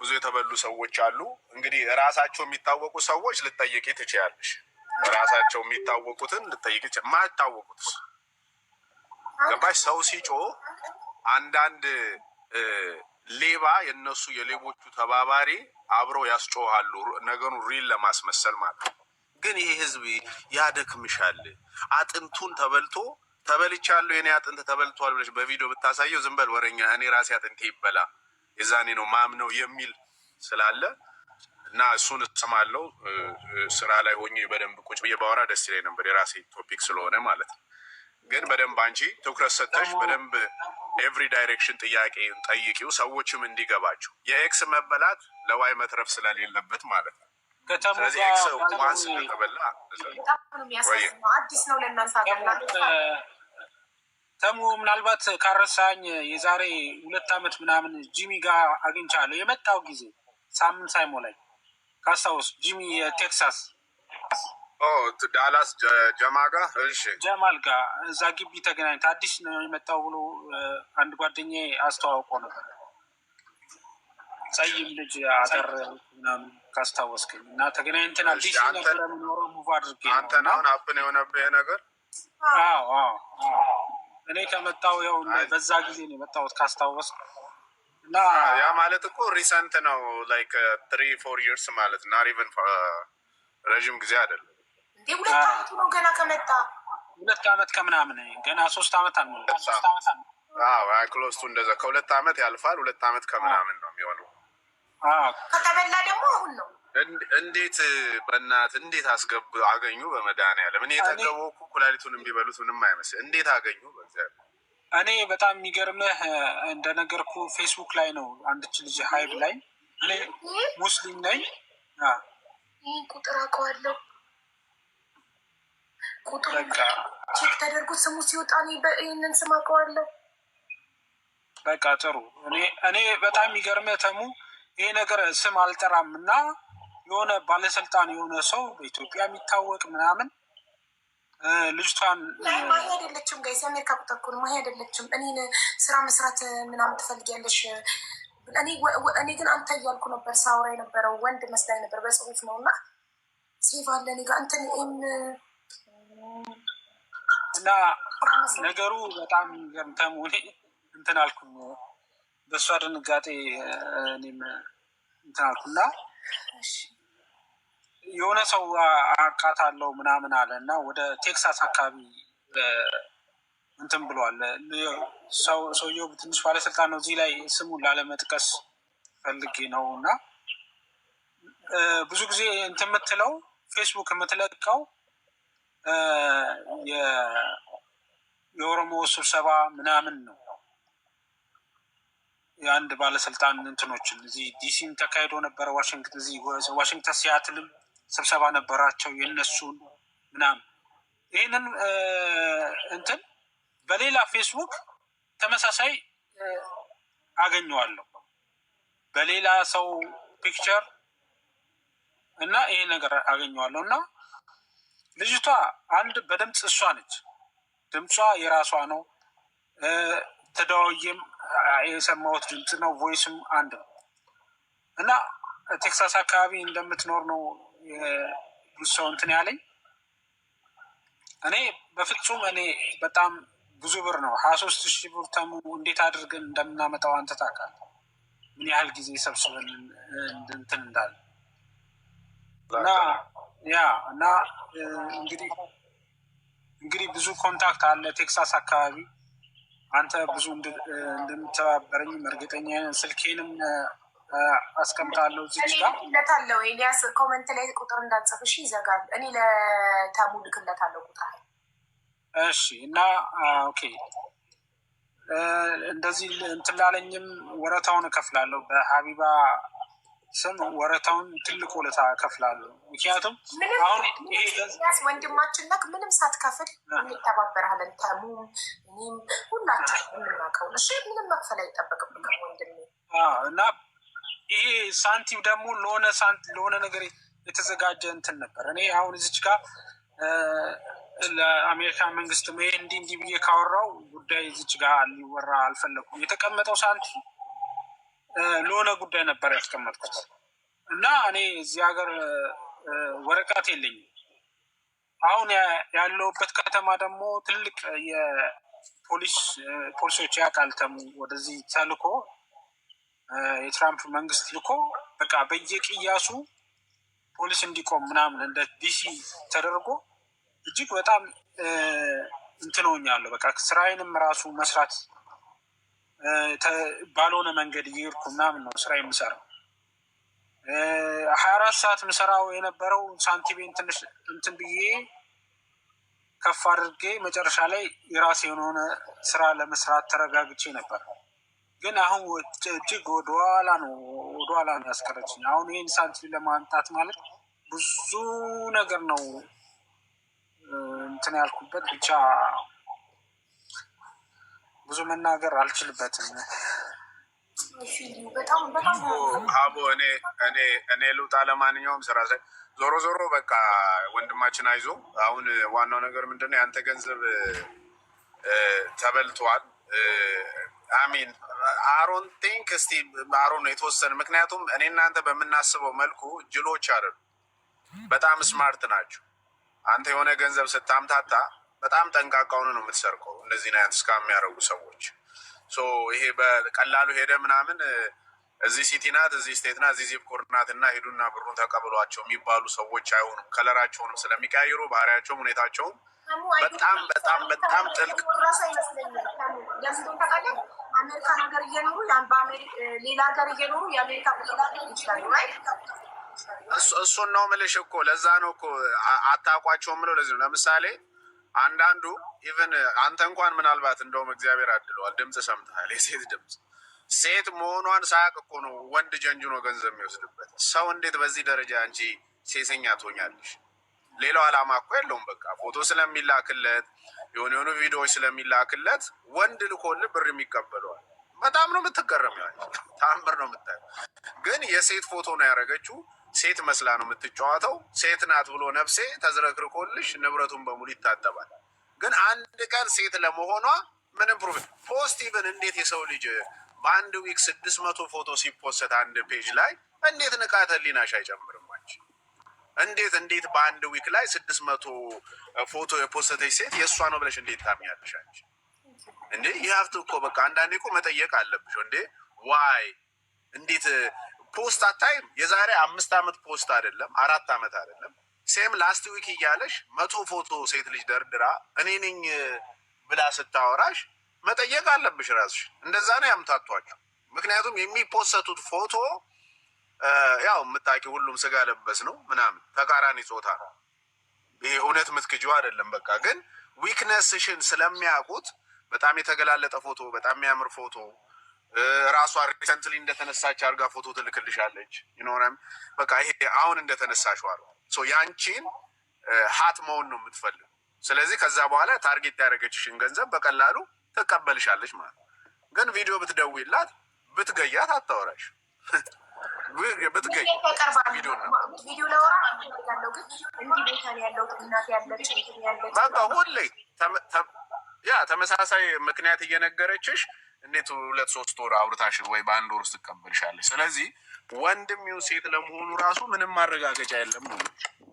ብዙ የተበሉ ሰዎች አሉ። እንግዲህ ራሳቸው የሚታወቁ ሰዎች ልትጠይቂ ትችያለሽ። ራሳቸው የሚታወቁትን ልትጠይቂ ማይታወቁትስ ገባሽ? ሰው ሲጮህ አንዳንድ ሌባ የነሱ የሌቦቹ ተባባሪ አብረው ያስጮሃሉ ነገሩን ሪል ለማስመሰል ማለት ነው። ግን ይሄ ህዝብ ያደክምሻል። አጥንቱን ተበልቻለሁ የኔ አጥንት ተበልቷል ብለሽ በቪዲዮ ብታሳየው ዝም በል ወረኛ እኔ ራሴ አጥንቴ ይበላ የዛኔ ነው ማምነው የሚል ስላለ እና እሱን እሰማለሁ። ስራ ላይ ሆኜ በደንብ ቁጭ ብዬ ባወራ ደስ ይለኝ ነበር የራሴ ቶፒክ ስለሆነ ማለት ነው። ግን በደንብ አንቺ ትኩረት ሰጥተሽ በደንብ ኤቭሪ ዳይሬክሽን ጥያቄ ጠይቂው፣ ሰዎችም እንዲገባቸው የኤክስ መበላት ለዋይ መትረፍ ስለሌለበት ማለት ነው። ስለዚህ ኤክስ ዋንስ ተበላ አዲስ ነው ለእናንተ ተሙ ምናልባት ካረሳኝ የዛሬ 2 ዓመት ምናምን ጂሚ ጋር አግኝቻለሁ። የመጣው ጊዜ ሳምንት ሳይሞላኝ ካስታውስ ጂሚ የቴክሳስ ዳላስ ጀማል ጋር እዛ ግቢ ተገናኝተን አዲስ ነው የመጣው ብሎ አንድ ጓደኛዬ አስተዋውቆ ነበር። ጸይም ልጅ አጠር ምናምን ካስታወስከኝ እና ተገናኝተን አዲስ ነበር የምኖረው ሙቭ አድርጌ ነው። አንተ አሁን አፕን የሆነብህ ነገር? አዎ እኔ ከመጣው ያው በዛ ጊዜ ነው የመጣሁት ካስታወስክ። እና ያ ማለት እኮ ሪሰንት ነው ላይክ 3-4 years ማለት ናት ኢቨን ረዥም ጊዜ አይደለም። 2 ዓመቱ ነው ገና ከመጣ 2 ዓመት ከምናምን ገና 3 ዓመት ክሎስቱ እንደዛ ከ2 ዓመት ያልፋል። 2 ዓመት ከምናምን ነው የሚሆነው። ከተበላ ደግሞ አሁን ነው። እንዴት በእናትህ እንዴት አገኙ? በመድኃኒዓለም እኔ የጠገበው እኮ ኩላሊቱን ቢበሉት ምንም አይመስል እንዴት አገኙ? በእግዚአብሔር እኔ በጣም የሚገርምህ እንደነገርኩ ፌስቡክ ላይ ነው አንድች ልጅ ሀይብ ላይ እኔ ሙስሊም ነኝ። ይህ ቁጥር አውቀዋለሁ። ቁጥሩ ቼክ ተደርጎ ስሙ ሲወጣ ይህንን ስም አውቀዋለሁ። በቃ ጥሩ። እኔ በጣም የሚገርምህ ተሙ ይሄ ነገር ስም አልጠራም እና የሆነ ባለስልጣን የሆነ ሰው በኢትዮጵያ የሚታወቅ ምናምን ልጅቷን ማሂ አይደለችም ጋይስ፣ የአሜሪካ ቁጥር እኮ ነው። ማሂ አይደለችም። እኔን ስራ መስራት ምናምን ትፈልጊያለሽ? እኔ ግን አንተ እያልኩ ነበር ሳውራ የነበረው ወንድ መስላኝ ነበር። በጽሁፍ ነው እና ሴቭ አለ እኔ ጋር እና ነገሩ በጣም ገምተሙ እንትን አልኩኝ። በእሷ ድንጋጤ እኔም እንትን አልኩና የሆነ ሰው አውቃታለሁ ምናምን አለ እና ወደ ቴክሳስ አካባቢ እንትን ብሏል። ሰውየው ትንሽ ባለስልጣን ነው። እዚህ ላይ ስሙን ላለመጥቀስ ፈልጌ ነው እና ብዙ ጊዜ እንትን የምትለው ፌስቡክ የምትለቀው የኦሮሞ ስብሰባ ምናምን ነው። የአንድ ባለስልጣን እንትኖችን እዚህ ዲሲም ተካሂዶ ነበረ፣ ዋሽንግተን ሲያትልም ስብሰባ ነበራቸው የነሱን ምናምን። ይህንን እንትን በሌላ ፌስቡክ ተመሳሳይ አገኘዋለሁ በሌላ ሰው ፒክቸር እና ይሄ ነገር አገኘዋለሁ እና ልጅቷ አንድ በድምፅ እሷ ነች፣ ድምጿ የራሷ ነው። ተደዋውዬም የሰማሁት ድምፅ ነው፣ ቮይስም አንድ ነው እና ቴክሳስ አካባቢ እንደምትኖር ነው ብዙ ሰው እንትን ያለኝ። እኔ በፍጹም እኔ በጣም ብዙ ብር ነው 23,000 ብር ተሙ እንዴት አድርገን እንደምናመጣው አንተ ታውቃለህ፣ ምን ያህል ጊዜ ሰብስበን እንትን እንዳለ እና ያ እና እንግዲህ ብዙ ኮንታክት አለ ቴክሳስ አካባቢ። አንተ ብዙ እንደምተባበረኝ እርግጠኛ ስልኬንም አስቀምጣለሁ እዚች ጋር ልክለታለሁ። ኤልያስ ኮመንት ላይ ቁጥር እንዳትጽፍሽ ይዘጋል። እኔ ለታሙ ልክለታለሁ ቁጥር። እሺ እና ኦኬ እንደዚህ እንትን ላለኝም ወረታውን እከፍላለሁ በሀቢባ ስም ወረታውን ትልቅ ውለታ እከፍላለሁ። ምክንያቱም አሁን ይሄ ወንድማችን ነክ ምንም ሳትከፍል እንተባበራለን። ተሙም እኔም ሁላችን የምናውቀው እሺ፣ ምንም መክፈል አይጠበቅብንም ወንድሜ። እና ይሄ ሳንቲም ደግሞ ለሆነ ነገር የተዘጋጀ እንትን ነበር። እኔ አሁን እዚች ጋር ለአሜሪካ መንግስት እንዲህ ብዬ ካወራው ጉዳይ እዚች ጋር ሊወራ አልፈለኩም። የተቀመጠው ሳንቲም ለሆነ ጉዳይ ነበር ያስቀመጥኩት እና እኔ እዚህ ሀገር ወረቀት የለኝም። አሁን ያለሁበት ከተማ ደግሞ ትልቅ የፖሊሶች ያውቃል ተሙ ወደዚህ ተልኮ የትራምፕ መንግስት ልኮ በቃ በየቅያሱ ፖሊስ እንዲቆም ምናምን እንደ ዲሲ ተደርጎ እጅግ በጣም እንትኖኛለሁ። በቃ ስራዬንም ራሱ መስራት ባልሆነ መንገድ እየሄድኩ ምናምን ነው ስራ የምሰራው። 24 ሰዓት ምሰራው የነበረው ሳንቲሜን ትንሽ እንትን ብዬ ከፍ አድርጌ መጨረሻ ላይ የራሴ የሆነ ስራ ለመስራት ተረጋግቼ ነበር። ግን አሁን እጅግ ወደኋላ ነው ያስቀረችኝ። አሁን ይህን ሳንቲም ለማምጣት ማለት ብዙ ነገር ነው እንትን ያልኩበት። ብቻ ብዙ መናገር አልችልበትም። አቦ እኔ ልውጣ። ለማንኛውም ስራ ዞሮ በቃ ወንድማችን አይዞ። አሁን ዋናው ነገር ምንድነው? ያንተ ገንዘብ ተበልቷል። አሚን አሮን ቲንክ እስቲ አሮን ነው የተወሰነ። ምክንያቱም እኔ እናንተ በምናስበው መልኩ ጅሎች አይደሉም፣ በጣም ስማርት ናቸው። አንተ የሆነ ገንዘብ ስታምታታ በጣም ጠንቃቃውን ነው የምትሰርቀው። እንደዚህ አይነት እስካ የሚያደርጉ ሰዎች ይሄ በቀላሉ ሄደ ምናምን እዚህ ሲቲ ናት፣ እዚህ ስቴት ናት፣ እዚህ ዚፕ ኮድ ናት እና ሄዱና ብሩን ተቀብሏቸው የሚባሉ ሰዎች አይሆኑም። ከለራቸውንም ስለሚቀያይሩ ባህሪያቸውም ሁኔታቸውም በጣም ጥልቅ አሜሪካን ሀገር እየኖሩ ሌላ ሀገር እየኖሩ የአሜሪካ ይችላሉ። እሱን ነው የምልሽ እኮ። ለዛ ነው እኮ አታውቋቸውም ብለው። ለዚህ ነው ለምሳሌ አንዳንዱ ኢቨን አንተ እንኳን ምናልባት እንደውም እግዚአብሔር አድለዋል፣ ድምፅ ሰምተሃል፣ የሴት ድምፅ። ሴት መሆኗን ሳያውቅ እኮ ነው ወንድ ጀንጅኖ ገንዘብ የሚወስድበት። ሰው እንዴት በዚህ ደረጃ አንቺ ሴሰኛ ትሆኛለሽ? ሌላው ዓላማ እኮ የለውም። በቃ ፎቶ ስለሚላክለት የሆኑ ቪዲዮዎች ስለሚላክለት ወንድ ልኮልህ ብር የሚቀበለዋል። በጣም ነው የምትገረም። ታምር ነው የምታየው። ግን የሴት ፎቶ ነው ያደረገችው። ሴት መስላ ነው የምትጫወተው። ሴት ናት ብሎ ነፍሴ ተዝረክርኮልሽ ንብረቱን በሙሉ ይታጠባል። ግን አንድ ቀን ሴት ለመሆኗ ምንም ፕሩፍ ፖስት ኢቨን እንዴት የሰው ልጅ በአንድ ዊክ 600 ፎቶ ሲፖስት አንድ ፔጅ ላይ እንዴት ንቃተ ህሊናሽ አይጨምርም? እንዴት በአንድ ዊክ ላይ 600 ፎቶ የፖስተች ሴት የእሷ ነው ብለሽ እንዴት ታምኛለሽ? አንቺ እንዴ ይሀፍቱ እኮ በቃ አንዳንዴ እኮ መጠየቅ አለብሽ። እንዴ ዋይ እንዴት ፖስት አታይም? የዛሬ 5 ዓመት ፖስት አይደለም 4 ዓመት አይደለም ሴም ላስት ዊክ እያለሽ 100 ፎቶ ሴት ልጅ ደርድራ እኔ ነኝ ብላ ስታወራሽ መጠየቅ አለብሽ ራስሽ። እንደዛ ነው ያምታቷቸው። ምክንያቱም የሚፖሰቱት ፎቶ ያው የምታውቂ ሁሉም ስጋ ለበስ ነው ምናምን ተቃራኒ ጾታ ነው። ይሄ እውነት ምትክጂው አይደለም። በቃ ግን ዊክነስሽን ስለሚያውቁት በጣም የተገላለጠ ፎቶ፣ በጣም የሚያምር ፎቶ ራሷ ሪሰንትሊ እንደተነሳች አርጋ ፎቶ ትልክልሻለች። ይኖረም በቃ ይሄ አሁን እንደተነሳሽው አርጋ ያንቺን ሀት መሆን ነው የምትፈልግ። ስለዚህ ከዛ በኋላ ታርጌት ያደረገችሽን ገንዘብ በቀላሉ ትቀበልሻለች ማለት ነው። ግን ቪዲዮ ብትደውይላት ብትገያት አታወራሽ። ብትገይ ቪዲዮ ለወራ ያለው ግን እንዲህ ቦታ ያለው እናት ያለች በቃ ሁሌ ተመሳሳይ ምክንያት እየነገረችሽ እንዴት 2-3 ወር አውርታሽ ወይ በአንድ ወር ውስጥ ትቀበልሻለች። ስለዚህ ወንድም ይሁን ሴት ለመሆኑ ራሱ ምንም ማረጋገጫ የለም ነው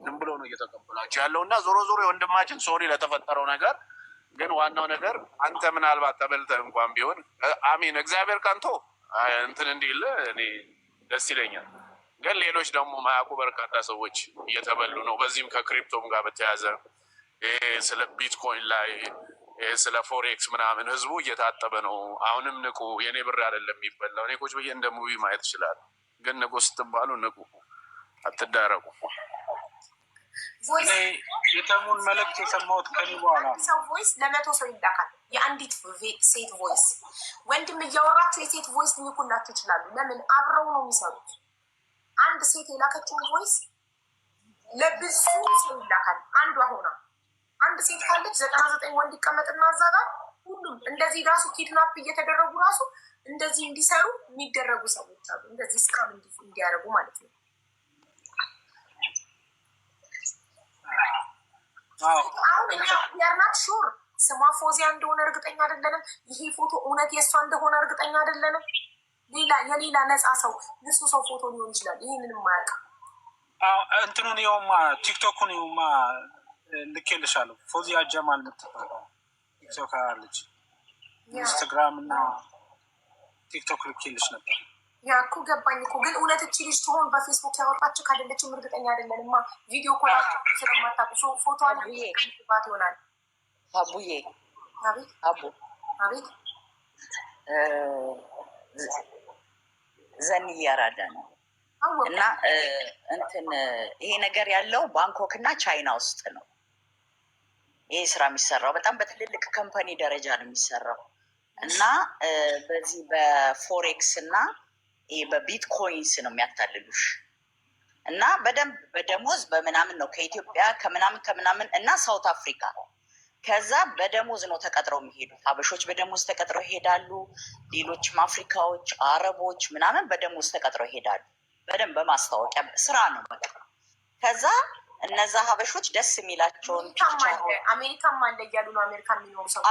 ዝም ብሎ ነው እየተቀበላቸው ያለው። እና ዞሮ ዞሮ የወንድማችን ሶሪ ለተፈጠረው ነገር። ግን ዋናው ነገር አንተ ምናልባት ተበልተህ እንኳን ቢሆን አሚን እግዚአብሔር ቀንቶ እንትን እንዲል እኔ ደስ ይለኛል። ግን ሌሎች ደግሞ ማያውቁ በርካታ ሰዎች እየተበሉ ነው። በዚህም ከክሪፕቶም ጋር በተያያዘ ስለ ቢትኮይን ላይ ስለ ፎሬክስ ምናምን ህዝቡ እየታጠበ ነው። አሁንም ንቁ፣ የኔ ብር አይደለም የሚበላው። እኔ ቁጭ ብዬ እንደ ሙቪ ማየት ይችላል። ግን ንቁ ስትባሉ ንቁ፣ አትዳረቁ። የተሙን መልእክት የሰማሁት ከኔ በኋላ ሰው ቮይስ ለ100 ሰው ይላካል። የአንዲት ሴት ቮይስ ወንድም እያወራችሁ የሴት ቮይስ ሊኩላችሁ ይችላሉ። ለምን? አብረው ነው የሚሰሩት። አንድ ሴት የላከችውን ቮይስ ለብዙ ሰው ይላካል። አንዷ ሆና አንድ ሴት ካለች 99 ወንድ ይቀመጥና እዛ ጋር ሁሉም እንደዚህ ራሱ ኪድናፕ እየተደረጉ ራሱ እንደዚህ እንዲሰሩ የሚደረጉ ሰዎች አሉ። እንደዚህ ስካም እንዲያደርጉ ማለት ነው። አሁን እኛ ያርናት ሹር ስሟ ፎዚያ እንደሆነ እርግጠኛ አይደለንም። ይሄ ፎቶ እውነት የእሷ እንደሆነ እርግጠኛ አይደለንም። የሌላ ነፃ ሰው ንጹህ ሰው ፎቶ ሊሆን ይችላል። ይህንን ማያውቅ እንትኑን ይኸውማ ቲክቶኩን ይኸውማ ልኬልሻለሁ። ፎዚያ ጀማል የምትባለው ቲክቶክ አለች። ኢንስታግራም እና ቲክቶክ ልኬልሽ ነበር። ያ እኮ ገባኝ እኮ። ግን እውነት እቺ ልጅ ትሆን በፌስቡክ ያወጣችሁ ካደለችም እርግጠኛ አይደለንማ። ቪዲዮ ኮላ ስለማታውቁ ፎቶ ባት ይሆናል። አቡዬ አቤት አቡ አቤት ዘን እያራዳ ነው እና እንትን ይሄ ነገር ያለው ባንኮክ እና ቻይና ውስጥ ነው። ይሄ ስራ የሚሰራው በጣም በትልልቅ ካምፓኒ ደረጃ ነው የሚሰራው እና በዚህ በፎሬክስ እና ይሄ በቢትኮይንስ ነው የሚያታልሉሽ እና በደንብ በደሞዝ በምናምን ነው ከኢትዮጵያ ከምናምን እና ሳውት አፍሪካ ከዛ በደሞዝ ነው ተቀጥረው የሚሄዱት። ሀበሾች በደሞዝ ተቀጥረው ይሄዳሉ። ሌሎችም አፍሪካዎች፣ አረቦች ምናምን በደሞዝ ተቀጥረው ይሄዳሉ። በደንብ በማስታወቂያ ስራ ነው በቃ። ከዛ እነዛ ሀበሾች ደስ የሚላቸውን አሜሪካም አለ እያሉ ነው። አሜሪካ የሚኖሩ ሰው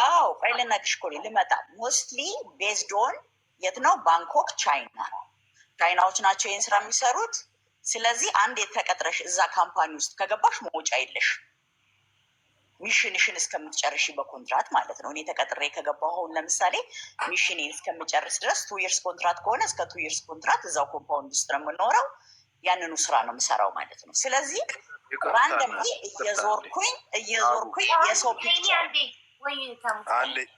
ቆይ ልነግርሽ እኮ ልመጣ። ሞስትሊ ቤዝድ ኦን የት ነው? ባንኮክ ቻይና ነው። ቻይናዎች ናቸው ይህን ስራ የሚሰሩት። ስለዚህ አንድ የተቀጥረሽ እዛ ካምፓኒ ውስጥ ከገባሽ መውጫ የለሽ ሚሽንሽን እስከምትጨርሽ በኮንትራት ማለት ነው። እኔ ተቀጥሬ ከገባሁ አሁን ለምሳሌ ሚሽኔን እስከምጨርስ ድረስ 2 years ኮንትራት ከሆነ እስከ 2 years ኮንትራት እዛው ኮምፓውንድ ውስጥ ነው የምኖረው። ያንኑ ስራ ነው የምሰራው ማለት ነው። ስለዚህ ራንደም እየዞርኩኝ የሰው ፒክቸር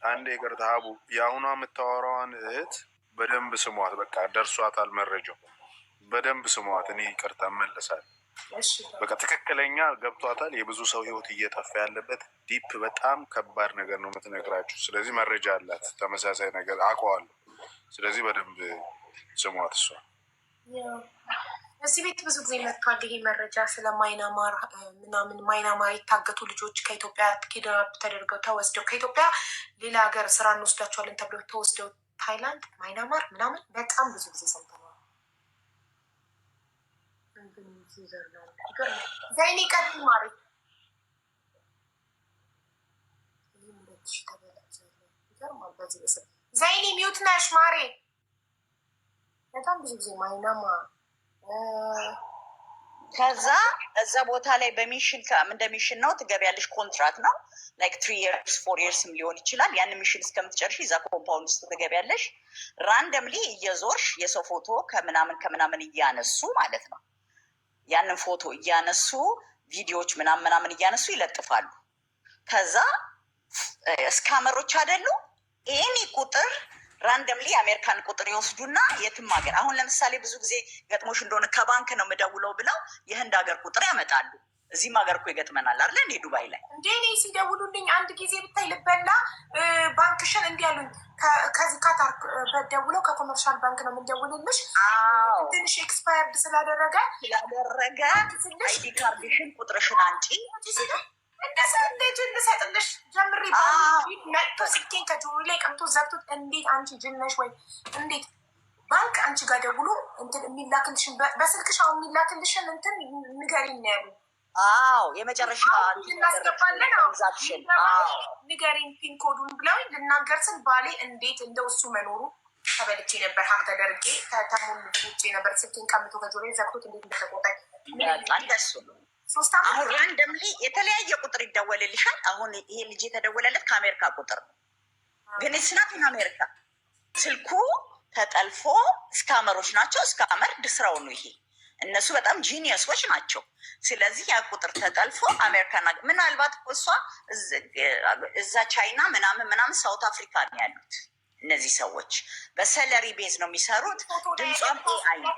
አንዴ ይቅርታ ሀቡ፣ የአሁኗ የምታወራዋን እህት በደንብ ስሟት። በቃ ደርሷታል መረጃው፣ በደንብ ስሟት። እኔ ይቅርታ እመለሳለሁ። በቃ ትክክለኛ ገብቷታል። የብዙ ሰው ህይወት እየጠፋ ያለበት ዲፕ በጣም ከባድ ነገር ነው የምትነግራችሁ። ስለዚህ መረጃ አላት፣ ተመሳሳይ ነገር አውቀዋለሁ። ስለዚህ በደንብ ስሟት። እሷ እዚህ ቤት ብዙ ጊዜ መጥቷል ይሄ መረጃ ስለ ማይናማር ምናምን። ማይናማር የታገቱ ልጆች ከኢትዮጵያ ኪድናፕ ተደርገው ተወስደው ከኢትዮጵያ ሌላ ሀገር ስራ እንወስዳቸዋለን ተብለው ተወስደው ታይላንድ፣ ማይናማር ምናምን በጣም ብዙ ጊዜ ሰምተናል። ዘይኔ ቀጥ ማሪ ዘይኔ ሚውት ነሽ ማሬ። በጣም ብዙ ጊዜ ማይናማ ከዛ እዛ ቦታ ላይ በሚሽን እንደ ሚሽን ነው ትገቢያለሽ። ኮንትራት ነው ላይክ 3 years 4 yearsም ሊሆን ይችላል። ያን ሚሽን እስከምትጨርሽ እዛ ኮምፓውንድ ውስጥ ትገቢያለሽ። ራንደምሊ እየዞርሽ የሰው ፎቶ ከምናምን እያነሱ ማለት ነው። ያንን ፎቶ እያነሱ ቪዲዮዎች ምናምን እያነሱ ይለጥፋሉ። ከዛ እስካመሮች አይደሉ ኤኒ ቁጥር ራንደምሊ የአሜሪካን ቁጥር ይወስዱና የትም ሀገር አሁን ለምሳሌ ብዙ ጊዜ ገጥሞሽ እንደሆነ ከባንክ ነው የምደውለው ብለው የህንድ ሀገር ቁጥር ያመጣሉ። እዚህም ሀገር እኮ ይገጥመናል አይደለ እንዴ? ዱባይ ላይ እንዴ እኔ ሲደውሉልኝ አንድ ጊዜ ብታይ ልበላ ባንክሽን እንዲህ ያሉኝ ከዚህ ካታር በደውለው ከኮመርሻል ባንክ ነው የምንደውልልሽ ትንሽ ኤክስፓየርድ ስላደረገ አይዲ ካርድሽን ቁጥርሽን አንጪ እንዴት ልሰጥልሽ ጀምሪ መጥቶ ስልኬን ከጆሮ ላይ ቀምቶ ዘግቶት እንዴት አንቺ ጅነሽ ወይ እንዴት ባንክ አንቺ ጋር ደውሎ እንትን የሚላክልሽን በስልክሽ አሁን የሚላክልሽን እንትን ንገሪኝ ነው ያሉ። የመጨረሻ እናስገባለን ንገሪኝ ፒን ኮዱን ብለው ልናገር ስል ባሌ እንዴት እንደው እሱ መኖሩ ተበልቼ ነበር። ሀቅ ተደርጌ ከተሙን ውጭ ነበር ስልኬን ቀምቶ ከጆሮ ዘግቶት እንዴት እንደተቆጣኝ እንደሱ ነው። አሁን ራንደምሊ የተለያየ ቁጥር ይደወልልሻል። አሁን ይሄ ልጅ የተደወለለት ከአሜሪካ ቁጥር ነው፣ ግን ስናትን አሜሪካ ስልኩ ተጠልፎ እስካመሮች ናቸው። እስካመር ድስራው ነው ይሄ። እነሱ በጣም ጂኒየሶች ናቸው። ስለዚህ ያ ቁጥር ተጠልፎ አሜሪካና ምናልባት እሷ እዛ ቻይና ምናምን ሳውት አፍሪካ ነው ያሉት እነዚህ ሰዎች። በሰለሪ ቤዝ ነው የሚሰሩት። ድምጿም ኤአይ ነው።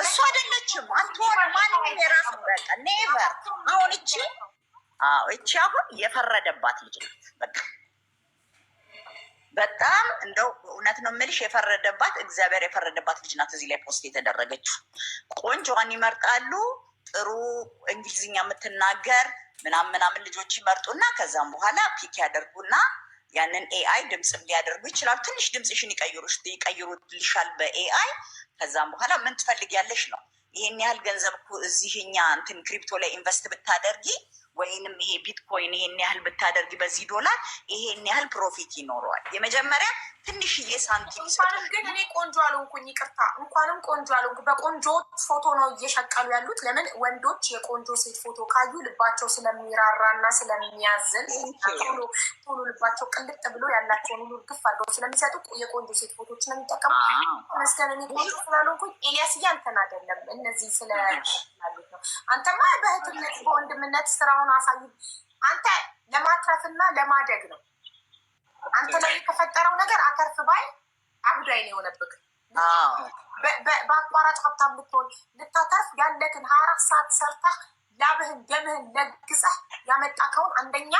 እሱ አይደለችም አትሆን ማንም የራሱ በቃ ኔቨር። አሁን እቺ አሁን የፈረደባት ልጅ ናት። በቃ በጣም እንደው እውነት ነው የምልሽ የፈረደባት እግዚአብሔር የፈረደባት ልጅ ናት። እዚህ ላይ ፖስት የተደረገችው ቆንጆዋን ይመርጣሉ። ጥሩ እንግሊዝኛ የምትናገር ምናምን ልጆች ይመርጡና ከዛም በኋላ ፒክ ያደርጉና ያንን ኤአይ ድምፅ ሊያደርጉ ይችላሉ። ትንሽ ድምፅሽን ይቀይሩልሻል በኤአይ። ከዛም በኋላ ምን ትፈልጊያለሽ ነው። ይሄን ያህል ገንዘብ እዚህ እኛ እንትን ክሪፕቶ ላይ ኢንቨስት ብታደርጊ ወይንም ይሄ ቢትኮይን ይሄን ያህል ብታደርጊ በዚህ ዶላር ይሄን ያህል ፕሮፊት ይኖረዋል። የመጀመሪያ ትንሽዬ ሳንቲም እንኳንም ግን እኔ ቆንጆ አልሆንኩኝ፣ ይቅርታ እንኳንም ቆንጆ አልሆንኩ። በቆንጆ ፎቶ ነው እየሸቀሉ ያሉት። ለምን ወንዶች የቆንጆ ሴት ፎቶ ካዩ ልባቸው ስለሚራራ እና ስለሚያዝን ቶሎ ልባቸው ቅልጥ ብሎ ያላቸውን ሁሉ ግፍ አድርገው ስለሚሰጡ የቆንጆ ሴት ፎቶች ነው የሚጠቀሙ። መስገን እኔ ቆንጆ ስላልሆንኩኝ ኤልያስዬ አንተን አይደለም እነዚህ ስለያሉት ነው። አንተማ በእህትነት በወንድምነት ስራውን አሳይ። አንተ ለማትረፍና ለማደግ ነው። አንተ ላይ የተፈጠረው ነገር አተርፍ ባይ አጉዳይ ነው የሆነብህ። በአቋራጭ ሀብታም ልትሆን ልታተርፍ ያለክን 24 ሰዓት ሰርተህ ላብህን ደምህን ለግሰህ ያመጣከውን አንደኛ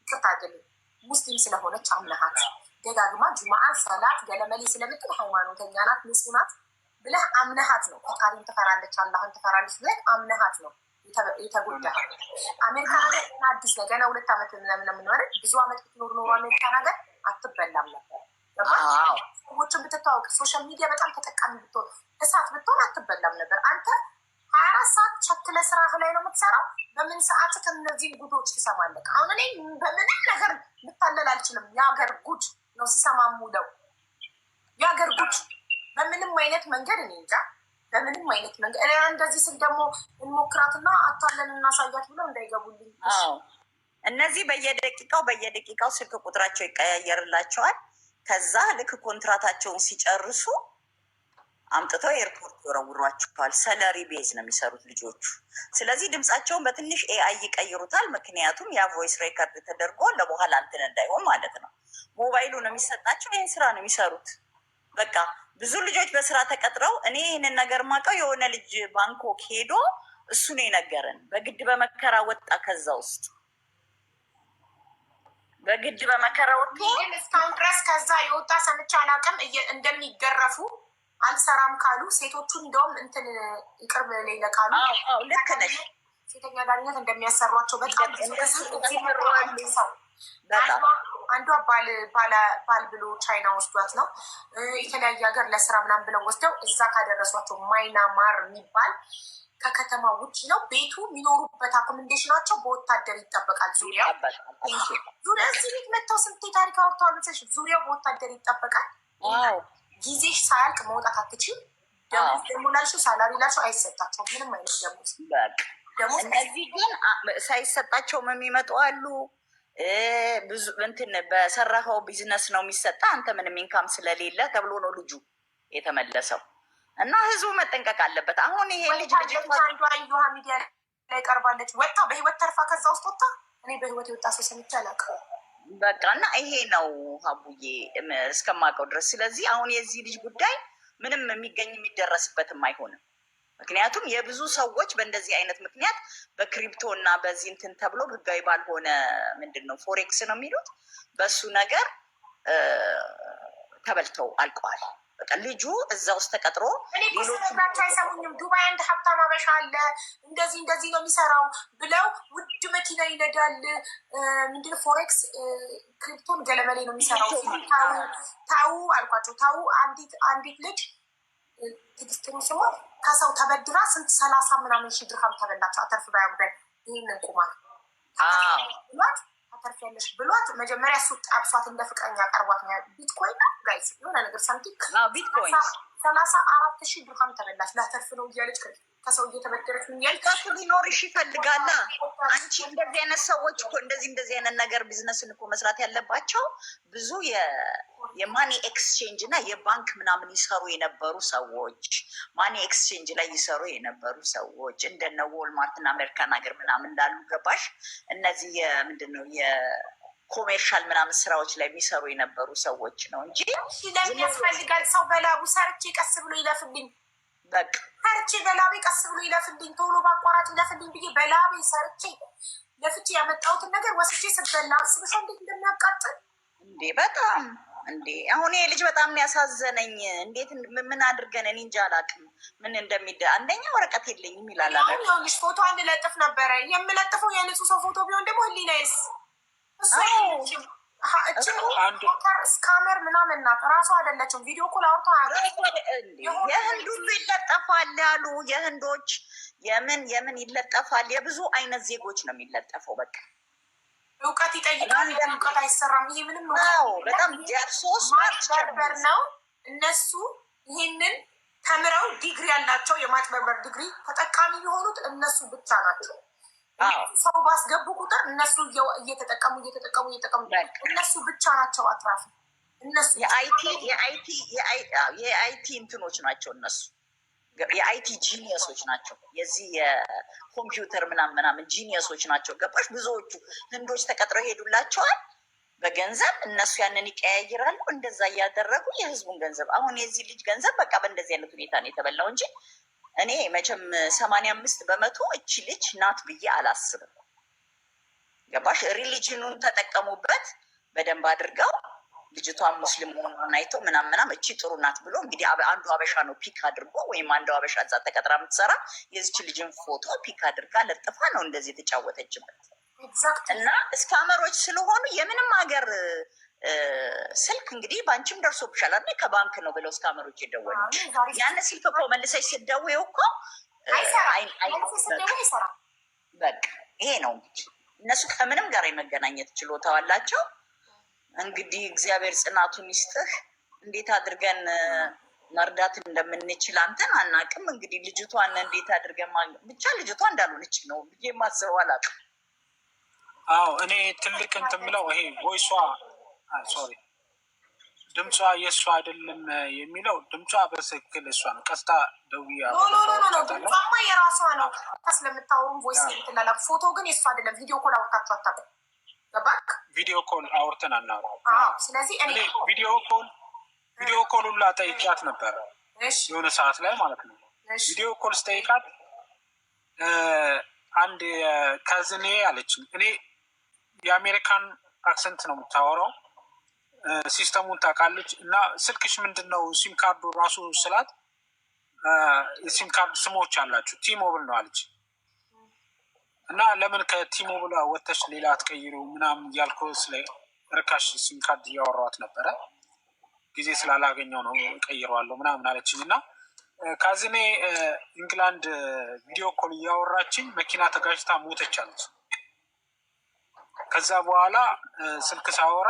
ይቅርታ አይደለም ሙስሊም ስለሆነች አምነሃት ደጋግማ ጁማአን ሰላት ገለመሌ ስለምትል ሃይማኖተኛ ናት ንጹህ ናት ብለህ አምነሃት ነው። ፈጣሪን ትፈራለች አላህን ትፈራለች ብለህ አምነሃት ነው የተጎዳ። አሜሪካ ሀገር አዲስ ነው ገና 2 ዓመት ምናምን ማለት ብዙ ዓመት ብትኖር ኖሮ አሜሪካ ሀገር አትበላም ነበር። ሰዎችን ብትታወቅ ሶሻል ሚዲያ በጣም ተጠቃሚ ብትሆን እሳት ብትሆን አትበላም ነበር። አንተ 24 ሰዓት ቸክለ ስራህ ላይ ነው የምትሰራው። በምን ሰዓት ከእነዚህ ጉዶች ትሰማለህ? አሁን እኔ በምንም ነገር ልታለል አልችልም። የሀገር ጉድ ነው ሲሰማ ሙለው የሀገር ጉድ በምንም አይነት መንገድ እኔ እንጃ በምንም አይነት መንገድ እንደዚህ ስል ደግሞ እንሞክራትና አታለን እናሳያት ብለው እንዳይገቡልኝ። እነዚህ በየደቂቃው ስልክ ቁጥራቸው ይቀያየርላቸዋል። ከዛ ልክ ኮንትራታቸውን ሲጨርሱ አምጥተው ኤርፖርት ይወረውሯቸዋል። ሰለሪ ቤዝ ነው የሚሰሩት ልጆቹ። ስለዚህ ድምፃቸውን በትንሽ ኤአይ ይቀይሩታል። ምክንያቱም ያ ቮይስ ሬከርድ ተደርጎ ለበኋላ እንትን እንዳይሆን ማለት ነው። ሞባይሉ ነው የሚሰጣቸው። ይህን ስራ ነው የሚሰሩት። በቃ ብዙ ልጆች በስራ ተቀጥረው እኔ ይህንን ነገር ማውቀው የሆነ ልጅ ባንኮክ ሄዶ እሱ ነው የነገረን። በግድ በመከራ ወጣ። ከዛ ውስጥ በግድ በመከራ ወጥቶ እስካሁን ድረስ ከዛ የወጣ ሰምቼ አላውቅም። እንደሚገረፉ አልሰራም ካሉ ሴቶቹ እንደውም እንትን ይቅርብ ሌለ ካሉ ልክ ነሽ። ሴተኛ ዳኝነት እንደሚያሰሯቸው በጣም አንዷ ባል ብሎ ቻይና ወስዷት ነው የተለያየ ሀገር ለስራ ምናምን ብለው ወስደው እዛ ካደረሷቸው ማይናማር የሚባል ከከተማ ውጭ ነው ቤቱ። የሚኖሩበት አኮመንዴሽናቸው በወታደር ይጠበቃል። ዙሪያው እዚህ ቤት መጥተው ስንት ታሪክ አውርተዋል። ዙሪያው በወታደር ይጠበቃል። ጊዜሽ ሳያልቅ መውጣት አትችል። ደግሞ ላልሽው ሳላሪ ላልሽው አይሰጣቸው ምንም አይነት ደግሞ እነዚህ ግን ሳይሰጣቸውም የሚመጡ አሉ። ብዙ እንትን በሰራኸው ቢዝነስ ነው የሚሰጣ አንተ ምንም ኢንካም ስለሌለ ተብሎ ነው ልጁ የተመለሰው። እና ህዝቡ መጠንቀቅ አለበት። አሁን ይሄ ልጅ አንዷ ሚዲያ ላይ ቀርባለች። ወጣ በህይወት ተርፋ ከዛ ውስጥ ወጣ። እኔ በህይወት የወጣ ሰው ሰምቼ አላውቅም። በቃ እና ይሄ ነው ሀቡዬ እስከማውቀው ድረስ። ስለዚህ አሁን የዚህ ልጅ ጉዳይ ምንም የሚገኝ የሚደረስበትም አይሆንም። ምክንያቱም የብዙ ሰዎች በእንደዚህ አይነት ምክንያት በክሪፕቶ እና በዚህ እንትን ተብሎ ህጋዊ ባልሆነ ምንድን ነው ፎሬክስ ነው የሚሉት በሱ ነገር ተበልተው አልቀዋል። በቃ ልጁ እዛ ውስጥ ተቀጥሮ ሌሎችናቸው አይሰሙኝም። ዱባይ አንድ ሀብታም አበሻ አለ እንደዚህ ነው የሚሰራው ብለው ውድ መኪና ይነዳል። ምንድን ፎሬክስ ክሪፕቶን ገለመሌ ነው የሚሰራው። ታው አልኳቸው። ታው አንዲት ልጅ ትግስትሩ ስሟ ከሰው ተበድራ ስንት 30 ምናምን ሺህ ድርሃም ተበላቸው። አተርፍ ባያጉዳይ ይህንን ቁማር ብሏት አተርፍ ያለሽ ብሏት መጀመሪያ እሱ ጠብሷት እንደ ፍቅረኛ ቀርቧት ነው። ቢትኮይን ነው ጋይስ የሆነ ነገር ሳምቲንግ ቢትኮይን 34,000 ድርሃም ተበላች። ላተርፍ ነው እያለች ከሰው እየተበደረች ከሱ ሊኖርሽ ይፈልጋላ። አንቺ እንደዚህ አይነት ሰዎች እኮ እንደዚህ አይነት ነገር ቢዝነስን እኮ መስራት ያለባቸው ብዙ የማኒ ኤክስቼንጅ እና የባንክ ምናምን ይሰሩ የነበሩ ሰዎች ማኒ ኤክስቼንጅ ላይ ይሰሩ የነበሩ ሰዎች እንደነ ዎልማርት እና አሜሪካን ሀገር ምናምን እንዳሉ ገባሽ? እነዚህ የምንድን ነው የኮሜርሻል ምናምን ስራዎች ላይ የሚሰሩ የነበሩ ሰዎች ነው እንጂ ለሚያስፈልጋል ሰው በላቡ ሰርቼ ቀስ ብሎ ይለፍልኝ በቃ ሰርቼ በላቤ ቀስ ብሎ ይለፍልኝ ቶሎ በአቋራጭ ይለፍልኝ ብዬ በላቤ ሰርቼ ለፍቼ ያመጣሁትን ነገር ወስጄ ስበላ ስብሻ እንዴት እንደሚያቃጥል እንዴ! በጣም እንዴ! አሁን ይሄ ልጅ በጣም ያሳዘነኝ። እንዴት ምን አድርገን እኔ እንጃ አላውቅም ምን አንደኛ ወረቀት የለኝም ይላል። ልጅ ፎቶ አንለጥፍ ነበረ የምለጥፈው የንጹህ ሰው ፎቶ ቢሆን ደግሞ ህሊናይስ ስካመር ምናምን ናት። ራሷ አይደለችም። ቪዲዮ ኮል አውርታ የህንድ ሁሉ ይለጠፋል ያሉ የህንዶች የምን ይለጠፋል። የብዙ አይነት ዜጎች ነው የሚለጠፈው። በቃ እውቀት ይጠይቃል። እውቀት አይሰራም። ይሄ ምንም በጣም ማጭበርበር ነው። እነሱ ይሄንን ተምረው ዲግሪ ያላቸው የማጭበርበር ዲግሪ ተጠቃሚ የሆኑት እነሱ ብቻ ናቸው። ሰው ባስገቡ ቁጥር እነሱ እየተጠቀሙ እነሱ ብቻ ናቸው አትራፊ። እነሱ የአይቲ እንትኖች ናቸው። እነሱ የአይቲ ጂኒየሶች ናቸው። የዚህ የኮምፒውተር ምናምን ጂኒየሶች ናቸው። ገባሽ? ብዙዎቹ ህንዶች ተቀጥረው ሄዱላቸዋል በገንዘብ እነሱ ያንን ይቀያይራሉ። እንደዛ እያደረጉ የህዝቡን ገንዘብ አሁን የዚህ ልጅ ገንዘብ በቃ በእንደዚህ አይነት ሁኔታ ነው የተበላው እንጂ እኔ መቼም 85% እቺ ልጅ ናት ብዬ አላስብም። ገባሽ? ሪሊጅኑን ተጠቀሙበት በደንብ አድርገው ልጅቷን ሙስሊም መሆኗን አይተው ምናምን እቺ ጥሩ ናት ብሎ እንግዲህ አንዱ አበሻ ነው ፒክ አድርጎ ወይም አንዱ አበሻ እዛ ተቀጥራ የምትሰራ የዚች ልጅን ፎቶ ፒክ አድርጋ ለጥፋ ነው እንደዚህ የተጫወተችበት። እና እስካመሮች ስለሆኑ የምንም ሀገር ስልክ እንግዲህ በአንቺም ደርሶብሻል አይደል? ከባንክ ነው ብለው እስካመሮች የደወሉ ያን ስልክ እኮ መልሰሽ ስትደውይው እኮ በቃ ይሄ ነው እንግዲህ እነሱ ከምንም ጋር የመገናኘት ችሎታው አላቸው። እንግዲህ እግዚአብሔር ጽናቱን ይስጥህ። እንዴት አድርገን መርዳት እንደምንችል አንተን አናውቅም። እንግዲህ ልጅቷን እንዴት አድርገን ብቻ ልጅቷ እንዳልሆነች ነው ብዬ የማስበው አላውቅም። አዎ እኔ ትልቅ እንትን የምለው ይሄ ቮይሷ ሶሪ ድምጿ የእሷ አይደለም የሚለው ድምጿ በትክክል እሷ ነው። ቀስታ ደውያ ድምጿማ የራሷ ነው። ስለምታወሩም ቮይስ የምትላላ ፎቶ ግን የእሷ አይደለም። ቪዲዮ ኮል አውርታችሁ አታውቁም? ገባክ? ቪዲዮ ኮል አውርተን አናውቅም። ስለዚህ እኔ ቪዲዮ ኮል ሁላ ጠይቂያት ነበረ የሆነ ሰዓት ላይ ማለት ነው። ቪዲዮ ኮል ስጠይቃት አንድ ከዝኔ አለች። እኔ የአሜሪካን አክሰንት ነው የምታወራው፣ ሲስተሙን ታውቃለች። እና ስልክሽ ምንድን ነው ሲም ካርዱ ራሱ ስላት የሲም ካርድ ስሞች አላችሁ ቲሞብል ነው አለች። እና ለምን ከቲሞብል ወጥተሽ ሌላ አትቀይሩ ምናምን እያልኩ ስለ ርካሽ ሲም ካርድ እያወራኋት ነበረ። ጊዜ ስላላገኘው ነው እቀይረዋለሁ ምናምን አለችኝ። እና ካዝኔ ኢንግላንድ ቪዲዮ ኮል እያወራችኝ መኪና ተጋጭታ ሞተች አለች። ከዛ በኋላ ስልክ ሳወራ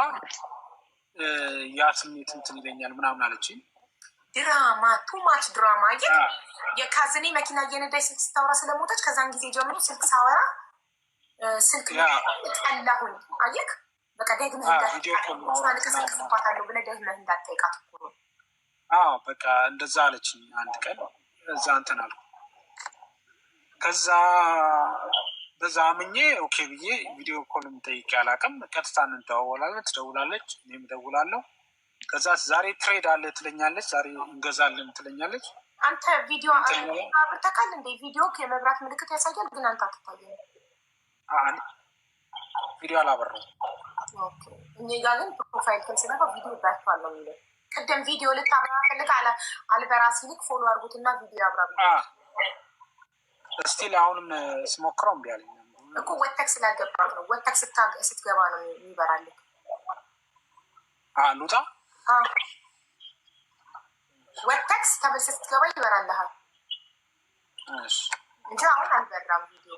ያ ስሜት እንትን ይለኛል ምናምን አለችኝ። ድራማ ቱማች ድራማ የካዝኔ መኪና እየነዳች ስልክ ስታወራ ስለሞተች ከዛን ጊዜ ጀምሮ ስልክ ሳወራ ስልክ ጠላሁኝ። አየክ በቃ ደግመህ እንዳትጠይቃታለሁ ብለህ ደግመህ እንዳትጠይቃት እኮ ነው። አዎ በቃ እንደዛ አለችኝ። አንድ ቀን እዛ እንትን አልኩ። ከዛ በዛ አምኜ ኦኬ ብዬ ቪዲዮ ኮል የምጠይቅ አላውቅም። ቀጥታ እንደዋወላለን፣ ትደውላለች፣ እኔም እደውላለሁ። ከዛ ዛሬ ትሬድ አለ ትለኛለች፣ ዛሬ እንገዛለን ትለኛለች። አንተ ቪዲዮ አብርተካል እንዴ? ቪዲዮ የመብራት ምልክት ያሳያል፣ ግን አንተ አትታየም። ቪዲዮ አላበራሁም። እኔ ጋር ግን ፕሮፋይል ስነካ ቪዲዮ ባያቸዋል ነው የሚለው። ቅድም ቪዲዮ ልታበራ ፈልግ አልበራ ሲልክ ፎሎ አድርጉትና ቪዲዮ አብራሩ እስቲል አሁንም ስሞክረው እምቢ አለኝ እኮ። ወተክ ስላልገባት ነው። ወተክ ስትገባ ነው የሚበራልክ። ሉጣ ወተክ ተመልሰ ስትገባ ይበራልሃል እንጂ አሁን አልበራም። ቪዲዮ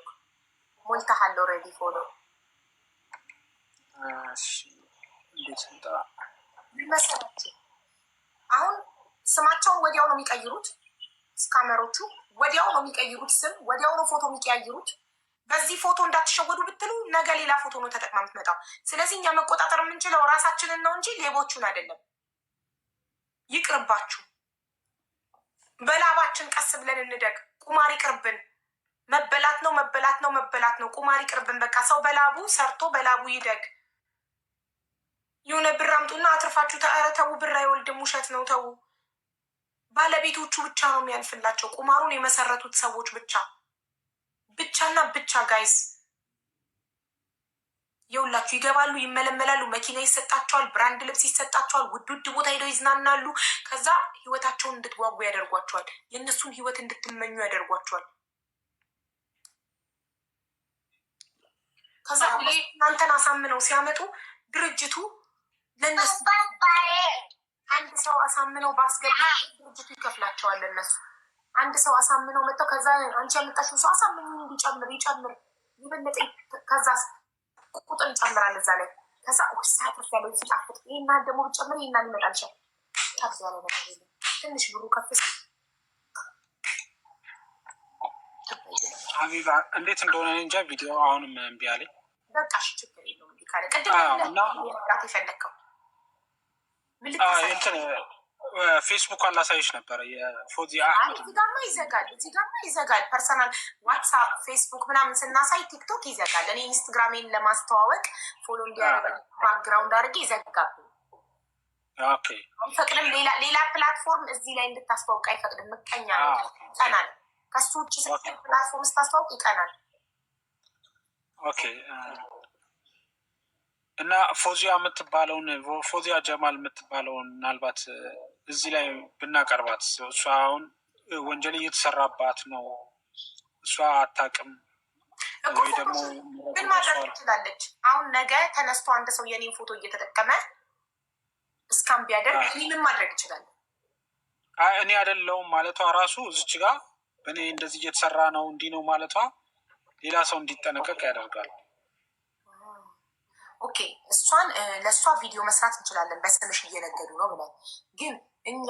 ሞልተሃል ኦልሬዲ ፎሎ። ምን መሰላችሁ አሁን ስማቸውን ወዲያው ነው የሚቀይሩት። ስካመሮቹ ወዲያው ነው የሚቀይሩት ስም፣ ወዲያው ነው ፎቶ የሚቀያይሩት። በዚህ ፎቶ እንዳትሸወዱ ብትሉ ነገ ሌላ ፎቶ ነው ተጠቅማ የምትመጣው። ስለዚህ እኛ መቆጣጠር የምንችለው ራሳችንን ነው እንጂ ሌቦቹን አይደለም። ይቅርባችሁ። በላባችን ቀስ ብለን እንደግ። ቁማር ይቅርብን። መበላት ነው መበላት ነው መበላት ነው። ቁማር ይቅርብን። በቃ ሰው በላቡ ሰርቶ በላቡ ይደግ። የሆነ ብር አምጡና አትርፋችሁ ተው። ብር አይወልድም፣ ውሸት ነው። ተው። ባለቤቶቹ ብቻ ነው የሚያልፍላቸው። ቁማሩን የመሰረቱት ሰዎች ብቻና ብቻ ጋይስ የውላችሁ ይገባሉ፣ ይመለመላሉ፣ መኪና ይሰጣቸዋል፣ ብራንድ ልብስ ይሰጣቸዋል፣ ውድ ውድ ቦታ ሄደው ይዝናናሉ። ከዛ ህይወታቸውን እንድትጓጉ ያደርጓቸዋል። የእነሱን ህይወት እንድትመኙ ያደርጓቸዋል። ከዛ እናንተን አሳምነው ሲያመጡ ድርጅቱ ለነሱ አንድ ሰው አሳምነው ባስገባ ድርጅቱ ይከፍላቸዋል። ለነሱ አንድ ሰው አሳምነው መጥተው ከዛ አንቺ ያመጣሽው ሰው አሳምኝ እንዲጨምር ይጨምር ይበለጠ ከዛ ቁጥር ይጨምራል እዛ ላይ። ከዛ ሳትርፍ ያለው ሲጣፍጥ ይሄና ደግሞ ብጨምር ይሄና ሊመጣል ይችላል። ታብዛ ላይ ነው ትንሽ ብሩ ከፍ ሲል ሀቢባ እንዴት እንደሆነ እንጃ። ቪዲዮ አሁንም እምቢ አለኝ። በቃ እሺ ችግር የለውም። እንዲህ ካለ ቅድም ራት የፈለግከው እንትን ፌስቡክ አላሳይሽ ነበረ የፎዚያ አህመድ። እዚህ ጋማ ይዘጋል። ፐርሰናል ዋትሳፕ፣ ፌስቡክ ምናምን ስናሳይ ቲክቶክ ይዘጋል። እኔ ኢንስትግራሜን ለማስተዋወቅ ፎሎ እንዲያደርግ ባክግራውንድ አድርጌ ይዘጋብኝ። አይፈቅድም። ሌላ ፕላትፎርም እዚህ ላይ እንድታስተዋውቅ አይፈቅድም። ምቀኛ ይቀናል። ከሱ ውጭ ፕላትፎርም ስታስተዋውቅ ይቀናል። ኦኬ እና ፎዚያ የምትባለውን ፎዚያ ጀማል የምትባለውን ምናልባት እዚህ ላይ ብናቀርባት እሷ አሁን ወንጀል እየተሰራባት ነው፣ እሷ አታውቅም ወይ ደግሞ ምን ማድረግ ትችላለች? አሁን ነገ ተነስቶ አንድ ሰው የኔን ፎቶ እየተጠቀመ እስካም ቢያደርግ እኔ ምን ማድረግ ይችላል? እኔ አይደለሁም ማለቷ ራሱ እዚች ጋር እኔ እንደዚህ እየተሰራ ነው እንዲህ ነው ማለቷ ሌላ ሰው እንዲጠነቀቅ ያደርጋል። ኦኬ እሷን ለእሷ ቪዲዮ መስራት እንችላለን በስምሽ እየነገዱ ነው ብለን፣ ግን እኛ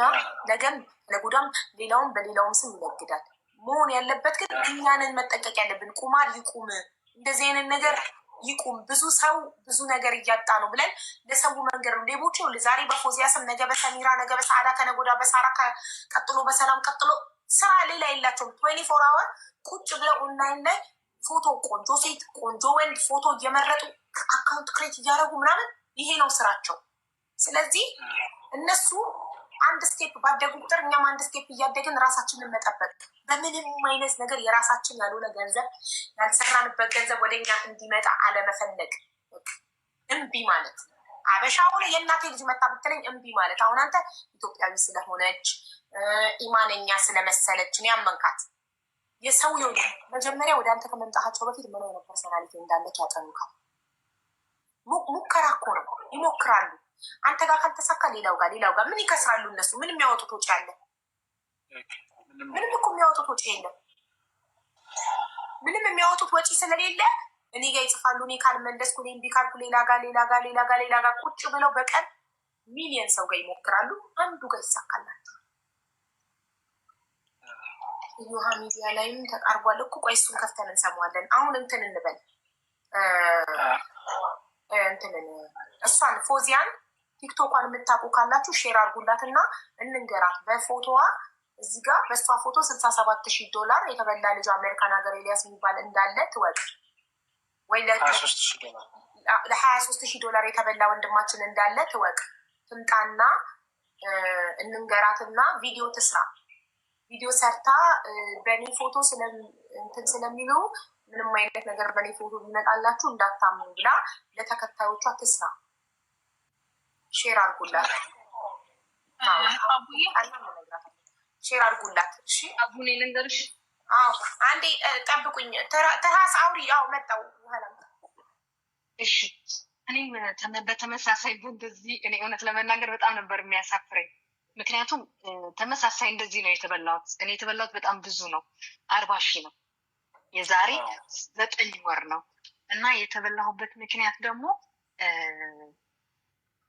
ነገም ለጉዳም ሌላውን በሌላውም ስም ይነግዳል። መሆን ያለበት ግን እኛንን መጠንቀቅ ያለብን። ቁማር ይቁም፣ እንደዚህ አይነት ነገር ይቁም። ብዙ ሰው ብዙ ነገር እያጣ ነው ብለን ለሰው መንገድ ነው። ሌቦች ዛሬ በፎዚያ ስም ነገ በሰሚራ ነገ በሰዓዳ ከነጎዳ በሳራ ቀጥሎ በሰላም ቀጥሎ ስራ ሌላ የላቸውም። 24 አወር ቁጭ ብለው ኦንላይን ላይ ፎቶ ቆንጆ ሴት ቆንጆ ወንድ ፎቶ እየመረጡ አካውንት ክሬት እያደረጉ ምናምን ይሄ ነው ስራቸው። ስለዚህ እነሱ አንድ ስቴፕ ባደጉ ቁጥር እኛም አንድ ስቴፕ እያደግን ራሳችንን መጠበቅ፣ በምንም አይነት ነገር የራሳችን ያልሆነ ገንዘብ ያልሰራንበት ገንዘብ ወደኛ እንዲመጣ አለመፈለግ፣ እምቢ ማለት። አበሻ ሆነ የእናቴ ልጅ መታ ብትለኝ እምቢ ማለት። አሁን አንተ ኢትዮጵያዊ ስለሆነች ኢማነኛ ስለመሰለች ነው ያመንካት። የሰው መጀመሪያ ወደ አንተ ከመምጣታቸው በፊት ምን አይነት ፐርሰናሊቲ እንዳለች ያጠኑካል። ሙከራ እኮ ነው፣ ይሞክራሉ። አንተ ጋር ካልተሳካ ሌላው ጋር ምን ይከስራሉ እነሱ? ምን የሚያወጡት ወጪ አለ? ምንም እኮ የሚያወጡት ወጪ የለም። ምንም የሚያወጡት ወጪ ስለሌለ እኔ ጋር ይጽፋሉ። እኔ ካልመለስኩ እኔ እምቢ ካልኩ ሌላ ጋር ቁጭ ብለው በቀን ሚሊየን ሰው ጋር ይሞክራሉ። አንዱ ጋር ይሳካላቸው። ዮሃ ሚዲያ ላይም ተቃርቧል እኮ። ቆይ እሱን ከፍተን እንሰማዋለን። አሁን እንትን እንበል እሷን ፎዚያን ቲክቶኳን የምታውቁ ካላችሁ ሼር አድርጉላት እና እንንገራት። በፎቶዋ እዚህ ጋር በእሷ ፎቶ $67,000 የተበላ ልጅ አሜሪካን ሀገር ኤልያስ የሚባል እንዳለ ትወቅ፣ ወይ $23,000 የተበላ ወንድማችን እንዳለ ትወቅ። ትምጣና እንንገራትና ቪዲዮ ትስራ። ቪዲዮ ሰርታ በእኔ ፎቶ እንትን ስለሚሉ ምንም አይነት ነገር በእኔ ፎቶ ሊመጣላችሁ እንዳታምኑ ብላ ለተከታዮቿ ትስራ። ሼር አርጉላት ሼር አርጉላት። እሺ አቡኔ ልንገርሽ። አንዴ ጠብቁኝ። ትራስ አውሪ። ያው መጣው በኋላ። እሺ እኔም በተመሳሳይ እንደዚህ እኔ እውነት ለመናገር በጣም ነበር የሚያሳፍረኝ። ምክንያቱም ተመሳሳይ እንደዚህ ነው የተበላሁት። እኔ የተበላሁት በጣም ብዙ ነው፣ 40 ሺህ ነው። የዛሬ 9 ወር ነው እና የተበላሁበት ምክንያት ደግሞ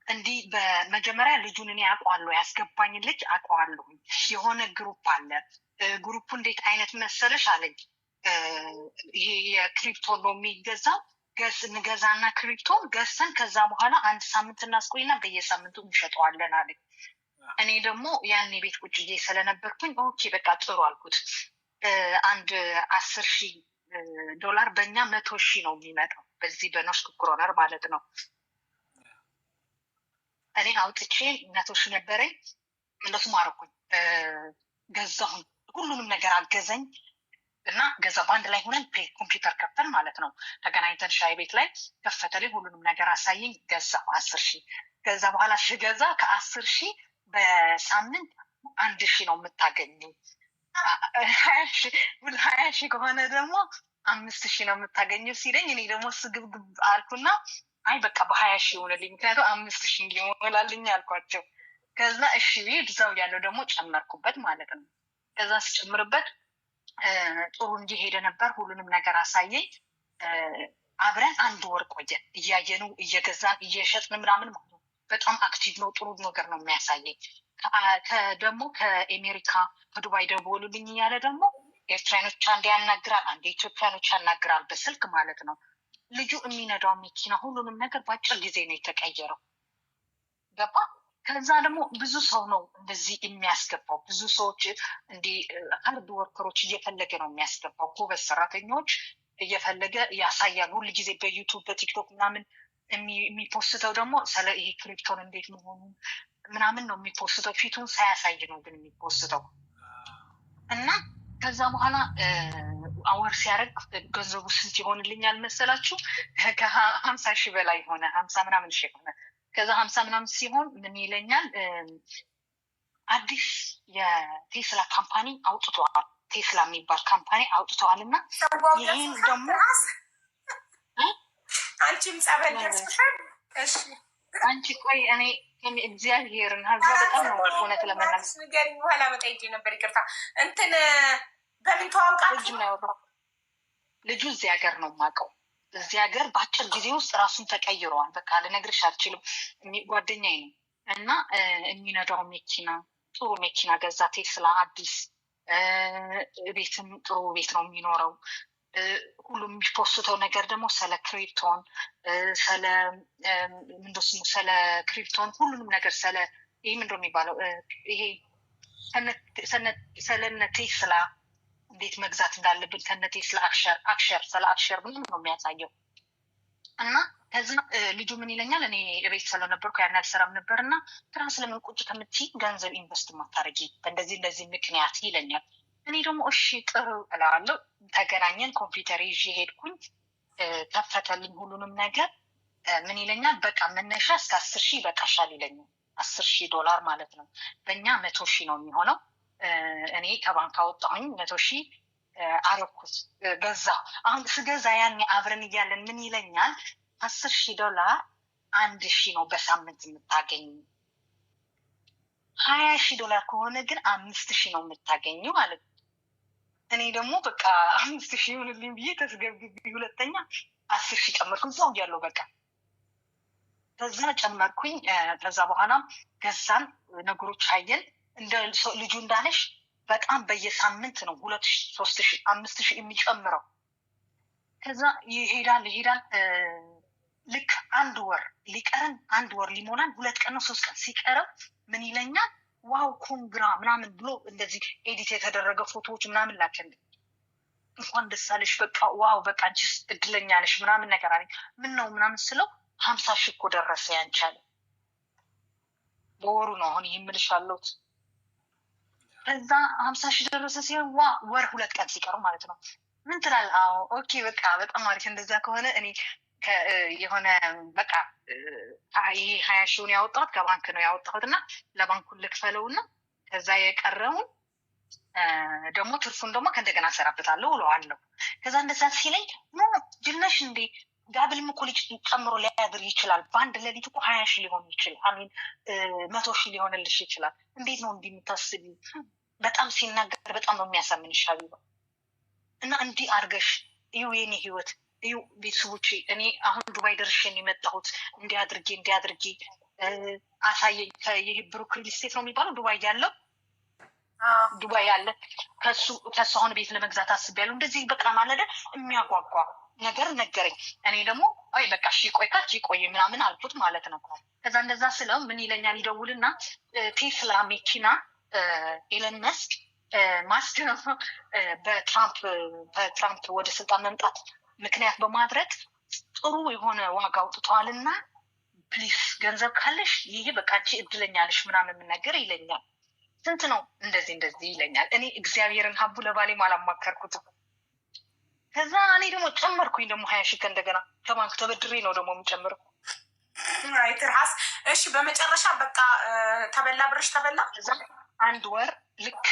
እንዲህ በመጀመሪያ ልጁን እኔ አውቀዋለሁ፣ ያስገባኝ ልጅ አውቀዋለሁ። የሆነ ግሩፕ አለ። ግሩፑ እንዴት አይነት መሰለሽ አለኝ። ይሄ የክሪፕቶ ነው የሚገዛው። እንገዛና ክሪፕቶን ገዝተን ከዛ በኋላ 1 ሳምንት እናስቆይና በየሳምንቱ እንሸጠዋለን አለኝ። እኔ ደግሞ ያኔ ቤት ቁጭ ብዬ ስለነበርኩኝ ኦኬ በቃ ጥሩ አልኩት። አንድ 10,000 ዶላር በእኛ 100,000 ነው የሚመጣው በዚህ በኖርስ ክሮነር ማለት ነው። እኔ አውጥቼ 100,000 ነበረኝ። እንደሱ ማረኩኝ፣ ገዛሁን፣ ሁሉንም ነገር አገዘኝ እና ገዛ በአንድ ላይ ሆነን ኮምፒውተር ከፈል ማለት ነው። ተገናኝተን ሻይ ቤት ላይ ከፈተልኝ፣ ሁሉንም ነገር አሳየኝ፣ ገዛ 10,000። ከዛ በኋላ ሽገዛ ከ10,000 በሳምንት 1,000 ነው የምታገኙ። 20,000 ከሆነ ደግሞ 5,000 ነው የምታገኘው ሲለኝ እኔ ደግሞ ስግብግብ አልኩና አይ በቃ በ20,000 ይሆንልኝ፣ ምክንያቱም 5,000 እንዲሆንላልኝ አልኳቸው። ከዛ እሺ ብዛው ያለው ደግሞ ጨመርኩበት ማለት ነው። ከዛ ስጨምርበት ጥሩ እንዲሄደ ነበር። ሁሉንም ነገር አሳየኝ። አብረን 1 ወር ቆየን፣ እያየኑ እየገዛን እየሸጥን ምናምን ማለት ነው። በጣም አክቲቭ ነው፣ ጥሩ ነገር ነው የሚያሳየኝ። ደግሞ ከአሜሪካ ከዱባይ ደወሉልኝ እያለ ደግሞ ኤርትራኖች አንዴ ያናግራል፣ አንዴ ኢትዮጵያኖች ያናግራል፣ በስልክ ማለት ነው። ልጁ የሚነዳው መኪና ሁሉንም ነገር በአጭር ጊዜ ነው የተቀየረው። ገባ። ከዛ ደግሞ ብዙ ሰው ነው እንደዚህ የሚያስገባው። ብዙ ሰዎች እንዲህ ሃርድ ወርከሮች እየፈለገ ነው የሚያስገባው። ጎበዝ ሰራተኞች እየፈለገ ያሳያል። ሁሉ ጊዜ በዩቱብ በቲክቶክ ምናምን የሚፖስተው ደግሞ ስለ ይሄ ክሪፕቶን እንዴት መሆኑ ምናምን ነው የሚፖስተው። ፊቱን ሳያሳይ ነው ግን የሚፖስተው። እና ከዛ በኋላ አወር ሲያደርግ ገንዘቡ ስንት ይሆንልኛል መሰላችሁ? ከ50,000 በላይ ሆነ። 50 ምናምን ሺህ ሆነ። ከዛ 50 ምናምን ሲሆን ምን ይለኛል? አዲስ የቴስላ ካምፓኒ አውጥተዋል። ቴስላ የሚባል ካምፓኒ አውጥተዋል እና ይህን ደግሞ አንቺም ጸበል ደርሰሻል። እሺ አንቺ ቆይ እኔ እግዚአብሔርን ሀዛ በጣም ነው እውነት ለመናገር ንገሪኝ። በኋላ መጣ ነበር ይቅርታ። እንትን በምን ተዋውቃችሁ? ልጁ እዚህ ሀገር ነው የማውቀው። እዚህ ሀገር በአጭር ጊዜ ውስጥ ራሱን ተቀይረዋል። በቃ ልነግርሽ አልችልም። ጓደኛዬ ነው እና የሚነዳው መኪና ጥሩ መኪና ገዛ፣ ቴስላ አዲስ። ቤትም ጥሩ ቤት ነው የሚኖረው። ሁሉም የሚፖስተው ነገር ደግሞ ስለ ክሪፕቶን ስለ ክሪፕቶን ሁሉንም ነገር ስለ ይህ ምንድነው የሚባለው ይሄ ስለነ ቴስላ እንዴት መግዛት እንዳለብን ከነ ቴስላ አክሸር ስለ አክሸር ምንም ነው የሚያሳየው። እና ከዛ ልጁ ምን ይለኛል? እኔ ቤት ስለነበርኩ ያን አልሰራም ነበር እና ትራንስ ስለምን ቁጭ ከምትይ ገንዘብ ኢንቨስት ማታረጊ በእንደዚህ ምክንያት ይለኛል። እኔ ደግሞ እሺ ጥሩ እላለሁ። ተገናኘን፣ ኮምፒውተር ይዤ ሄድኩኝ፣ ከፈተልኝ ሁሉንም ነገር። ምን ይለኛል? በቃ መነሻ እስከ 10,000 ይበቃሻል ይለኛል። 10,000 ዶላር ማለት ነው። በእኛ 100,000 ነው የሚሆነው። እኔ ከባንክ አወጣሁኝ 100,000 አረኩት፣ ገዛሁ። አሁን ስገዛ ያኔ አብረን እያለን ምን ይለኛል? 10,000 ዶላር 1,000 ነው በሳምንት የምታገኙ። 20,000 ዶላር ከሆነ ግን 5,000 ነው የምታገኙ ማለት ነው። እኔ ደግሞ በቃ 5,000 ይሆንልኝ ብዬ ተስገብግቢ ሁለተኛ 10,000 ጨመርኩኝ። እዛው እያለሁ በቃ ከዛ ጨመርኩኝ። ከዛ በኋላ ገዛን፣ ነገሮች አየን። እንደ ልጁ እንዳለሽ በጣም በየሳምንት ነው 2,000 3,000 5,000 የሚጨምረው። ከዛ ይሄዳል። ልክ 1 ወር ሊቀረን 1 ወር ሊሞላን 2 ቀን ነው 3 ቀን ሲቀረው ምን ይለኛል? ዋው ኮንግራ ምናምን ብሎ እንደዚህ ኤዲት የተደረገ ፎቶዎች ምናምን ላከልኝ። እንኳን ደስ አለሽ፣ በቃ ዋው በቃ አንቺስ እድለኛ ነሽ ምናምን ነገር አለኝ። ምን ነው ምናምን ስለው 50,000 እኮ ደረሰ ያንቻለ በወሩ ነው አሁን ይምልሽ አለሁት። ከዛ 50 ሺህ ደረሰ ሲሆን ወር 2 ቀን ሲቀሩ ማለት ነው። ምን ትላለህ? አዎ ኦኬ በቃ በጣም አሪፍ። እንደዛ ከሆነ እኔ የሆነ በቃ ይሄ 20 ሺውን ያወጣሁት ከባንክ ነው ያወጣሁት እና ለባንኩን ልክፈለው እና ከዛ የቀረውን ደግሞ ትርፉን ደግሞ ከእንደገና እሰራበታለሁ እለዋለሁ። ከዛ እንደዛ ሲለኝ ጅልነሽ እንዴ ጋብልም እኮ ልጅ ጨምሮ ሊያድር ይችላል። በአንድ ሌሊት እኮ 20 ሺህ ሊሆን ይችላል። አሚን 100 ሺህ ሊሆንልሽ ይችላል። እንዴት ነው እንዲህ የምታስቢ? በጣም ሲናገር በጣም ነው የሚያሳምንሽ ሀቢባ። እና እንዲህ አድርገሽ እዩ የኔ ህይወት እዩ ቤተሰቦቼ። እኔ አሁን ዱባይ ደርሼን የመጣሁት እንዲያድርጌ አሳየኝ። ይህ ብሩክ ሪል ስቴት ነው የሚባለው ዱባይ ያለው ዱባይ ያለ ከሱ አሁን ቤት ለመግዛት አስቤያለሁ። እንደዚህ በቃ ማለደ የሚያጓጓ ነገር ነገረኝ። እኔ ደግሞ አይ በቃ እሺ ቆይ ካች ቆይ ምናምን አልኩት ማለት ነው። ከዛ እንደዛ ስለው ምን ይለኛል ይደውልና ቴስላ መኪና ኤለን ማስክ ነው በትራምፕ ወደ ስልጣን መምጣት ምክንያት በማድረግ ጥሩ የሆነ ዋጋ አውጥተዋልና ፕሊስ ገንዘብ ካለሽ ይሄ በቃ አንቺ እድለኛ ነሽ ምናምን ነገር ይለኛል። ስንት ነው እንደዚህ ይለኛል። እኔ እግዚአብሔርን ሀቡ ለባሌም አላማከርኩትም። ከዛ እኔ ደግሞ ጨመርኩኝ ደግሞ 20 ሺህ እንደገና ከባንክ ተበድሬ ነው ደግሞ የምጨምረው። ትርሃስ እሺ፣ በመጨረሻ በቃ ተበላ ብርሽ ተበላ። ከዛ አንድ ወር ልክ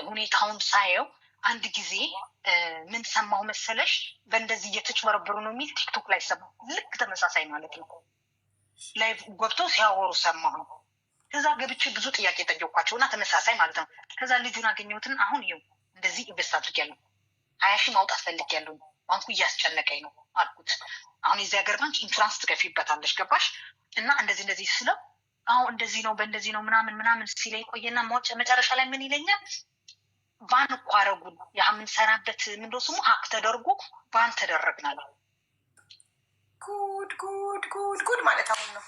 ሁኔታውን ሳየው አንድ ጊዜ ምን ሰማሁ መሰለሽ? በእንደዚህ እየተጭበረበሩ ነው የሚል ቲክቶክ ላይ ሰማሁ። ልክ ተመሳሳይ ማለት ነው። ላይ ገብተው ሲያወሩ ሰማሁ። ከዛ ገብቼ ብዙ ጥያቄ ጠየኳቸው እና ተመሳሳይ ማለት ነው። ከዛ ልጁን አገኘሁትን አሁን ይኸው እንደዚህ ኢንቨስት አድርጊያለሁ 20 ሺህ ማውጣት ፈልጊያለሁ ባንኩ እያስጨነቀኝ ነው አልኩት። አሁን የዚህ ሀገር ባንክ ኢንሹራንስ ትከፊበታለሽ ገባሽ? እና እንደዚህ ስለው አሁን እንደዚህ ነው በእንደዚህ ነው ምናምን ሲለኝ ቆየና መጨረሻ ላይ ምን ይለኛል? ባን እኮ አደረጉን የምንሰራበት ምንድነው ስሙ ሀክ ተደርጎ ባን ተደረግናል። ጉድ ማለት አሁን ነው።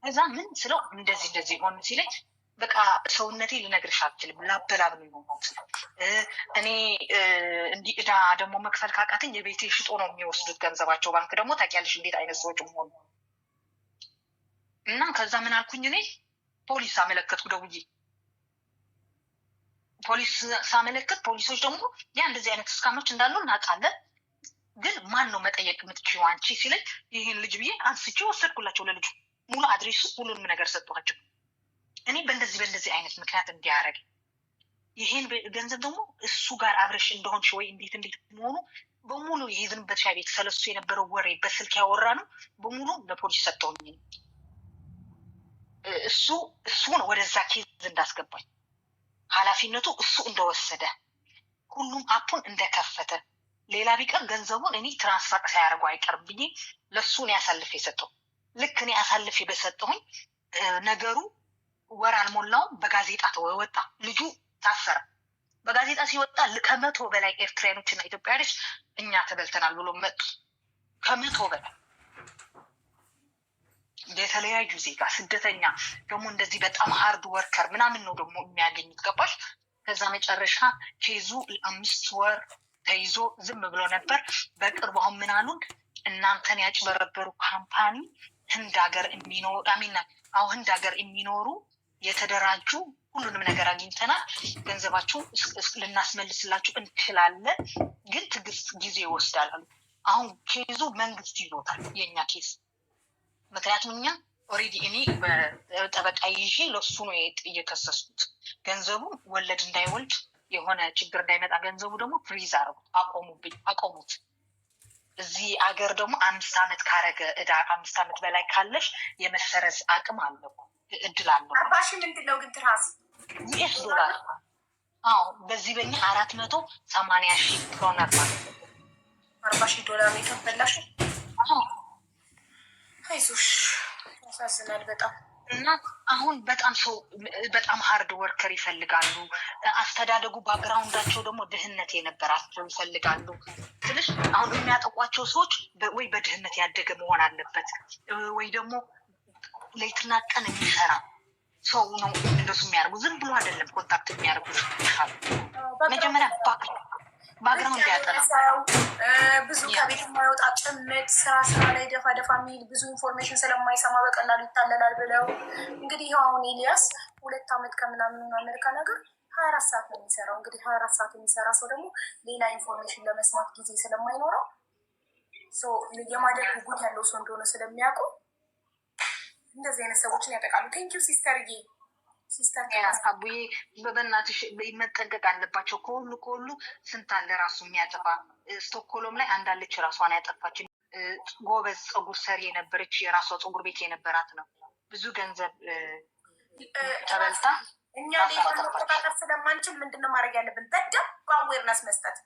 ከዛ ምን ስለው እንደዚህ ሆን ሲለኝ በቃ ሰውነቴ ልነግርሽ አልችልም። ላበላብ ነው የሆኑት። እኔ እንዲህ ዕዳ ደግሞ መክፈል ካቃተኝ የቤቴ ሽጦ ነው የሚወስዱት ገንዘባቸው። ባንክ ደግሞ ታውቂያለሽ እንዴት አይነት ሰዎች መሆኑ እና ከዛ ምን አልኩኝ እኔ ፖሊስ አመለከትኩ ደውዬ። ፖሊስ ሳመለከት ፖሊሶች ደግሞ ያ እንደዚህ አይነት እስካሞች እንዳሉ እናውቃለን፣ ግን ማን ነው መጠየቅ የምትችይው አንቺ ሲለኝ ይህን ልጅ ብዬ አንስቼ ወሰድኩላቸው። ለልጁ ሙሉ አድሬሱ ሁሉንም ነገር ሰጥቷቸው እኔ በእንደዚህ አይነት ምክንያት እንዲያደርግ ይሄን ገንዘብ ደግሞ እሱ ጋር አብረሽ እንደሆንሽ ወይ እንዴት መሆኑ በሙሉ የሄድንበት ሻይ ቤት ሰለሱ የነበረው ወሬ በስልክ ያወራ ነው በሙሉ ለፖሊስ ሰጠውኝ። እሱን ወደዛ ኬዝ እንዳስገባኝ ኃላፊነቱ እሱ እንደወሰደ ሁሉም አፑን እንደከፈተ ሌላ ቢቀር ገንዘቡን እኔ ትራንስፈር ሳያደርጉ አይቀርም ብዬ ለሱ እኔ አሳልፌ የሰጠው። ልክ እኔ አሳልፌ በሰጠሁኝ ነገሩ ወር አልሞላውም በጋዜጣ ተወጣ። ልጁ ታሰረ። በጋዜጣ ሲወጣ 100 በላይ ኤርትራያኖች እና ኢትዮጵያውያኖች እኛ ተበልተናል ብሎ መጡ። 100 በላይ የተለያዩ ዜጋ ስደተኛ ደግሞ እንደዚህ በጣም ሃርድ ወርከር ምናምን ነው ደግሞ የሚያገኙት ገባሽ? ከዛ መጨረሻ ኬዙ 5 ወር ተይዞ ዝም ብሎ ነበር። በቅርቡ አሁን ምን አሉን? እናንተን ያጭበረበሩ ካምፓኒ ህንድ ሀገር የሚኖሩ የተደራጁ ሁሉንም ነገር አግኝተናል፣ ገንዘባችሁ ልናስመልስላችሁ እንችላለን፣ ግን ትዕግስት ጊዜ ይወስዳል። አሁን ኬዙ መንግስት ይዞታል የእኛ ኬዝ። ምክንያቱም እኛ ኦልሬዲ እኔ በጠበቃ ይዤ ለሱ ነው እየከሰስኩት። ገንዘቡ ወለድ እንዳይወልድ የሆነ ችግር እንዳይመጣ ገንዘቡ ደግሞ ፍሪዝ አቆሙት። እዚህ አገር ደግሞ 5 ዓመት ካረገ ዕዳ 5 ዓመት በላይ ካለሽ የመሰረዝ አቅም አለው እድል አለው። 40 ሺህ ምንድን ነው ግን ትራስ ዩኤስ ዶላር? አዎ በዚህ በኛ 480 ሺህ ዶላር ማለት ነው። 40 ሺህ ዶላር ነው የተበላሽ። አይዞሽ ያሳዝናል በጣም። እና አሁን በጣም ሃርድ ወርከር ይፈልጋሉ። አስተዳደጉ ባክግራውንዳቸው ደግሞ ድህነት የነበራቸው ይፈልጋሉ። ስለሽ አሁን የሚያጠቋቸው ሰዎች ወይ በድህነት ያደገ መሆን አለበት ወይ ደግሞ ሌትና ቀን የሚሰራ ሰው ነው እንደሱ የሚያደርጉ። ዝም ብሎ አይደለም ኮንታክት የሚያደርጉት። መጀመሪያ ባክግራውንድ ያጠና ብዙ ከቤት የማይወጣ ጭምት ስራ ላይ ደፋ የሚል ብዙ ኢንፎርሜሽን ስለማይሰማ በቀላሉ ይታለላል ብለው እንግዲህ ይኸው አሁን ኤልያስ 2 ዓመት ከምናምን አሜሪካ ነገር 24 ሰዓት ነው የሚሰራው። እንግዲህ 24 ሰዓት የሚሰራ ሰው ደግሞ ሌላ ኢንፎርሜሽን ለመስማት ጊዜ ስለማይኖረው የማደግ ጉጉት ያለው ሰው እንደሆነ ስለሚያውቁ እንደዚህ አይነት ሰዎችን ያጠቃሉ። ቴንኪው ሲስተርዬ። ሲስተር አቡዬ በበናትሽ መጠንቀቅ አለባቸው። ከሁሉ ስንት አለ ራሱ የሚያጠፋ። ስቶክሆልም ላይ አንዳለች ራሷን ያጠፋች ጎበዝ ፀጉር ሰሪ የነበረች የራሷ ፀጉር ቤት የነበራት ነው። ብዙ ገንዘብ ተበልታ እኛ ሌላ መቆጣጠር ስለማንችል ምንድነው ማድረግ ያለብን? በደንብ አዌርነስ መስጠት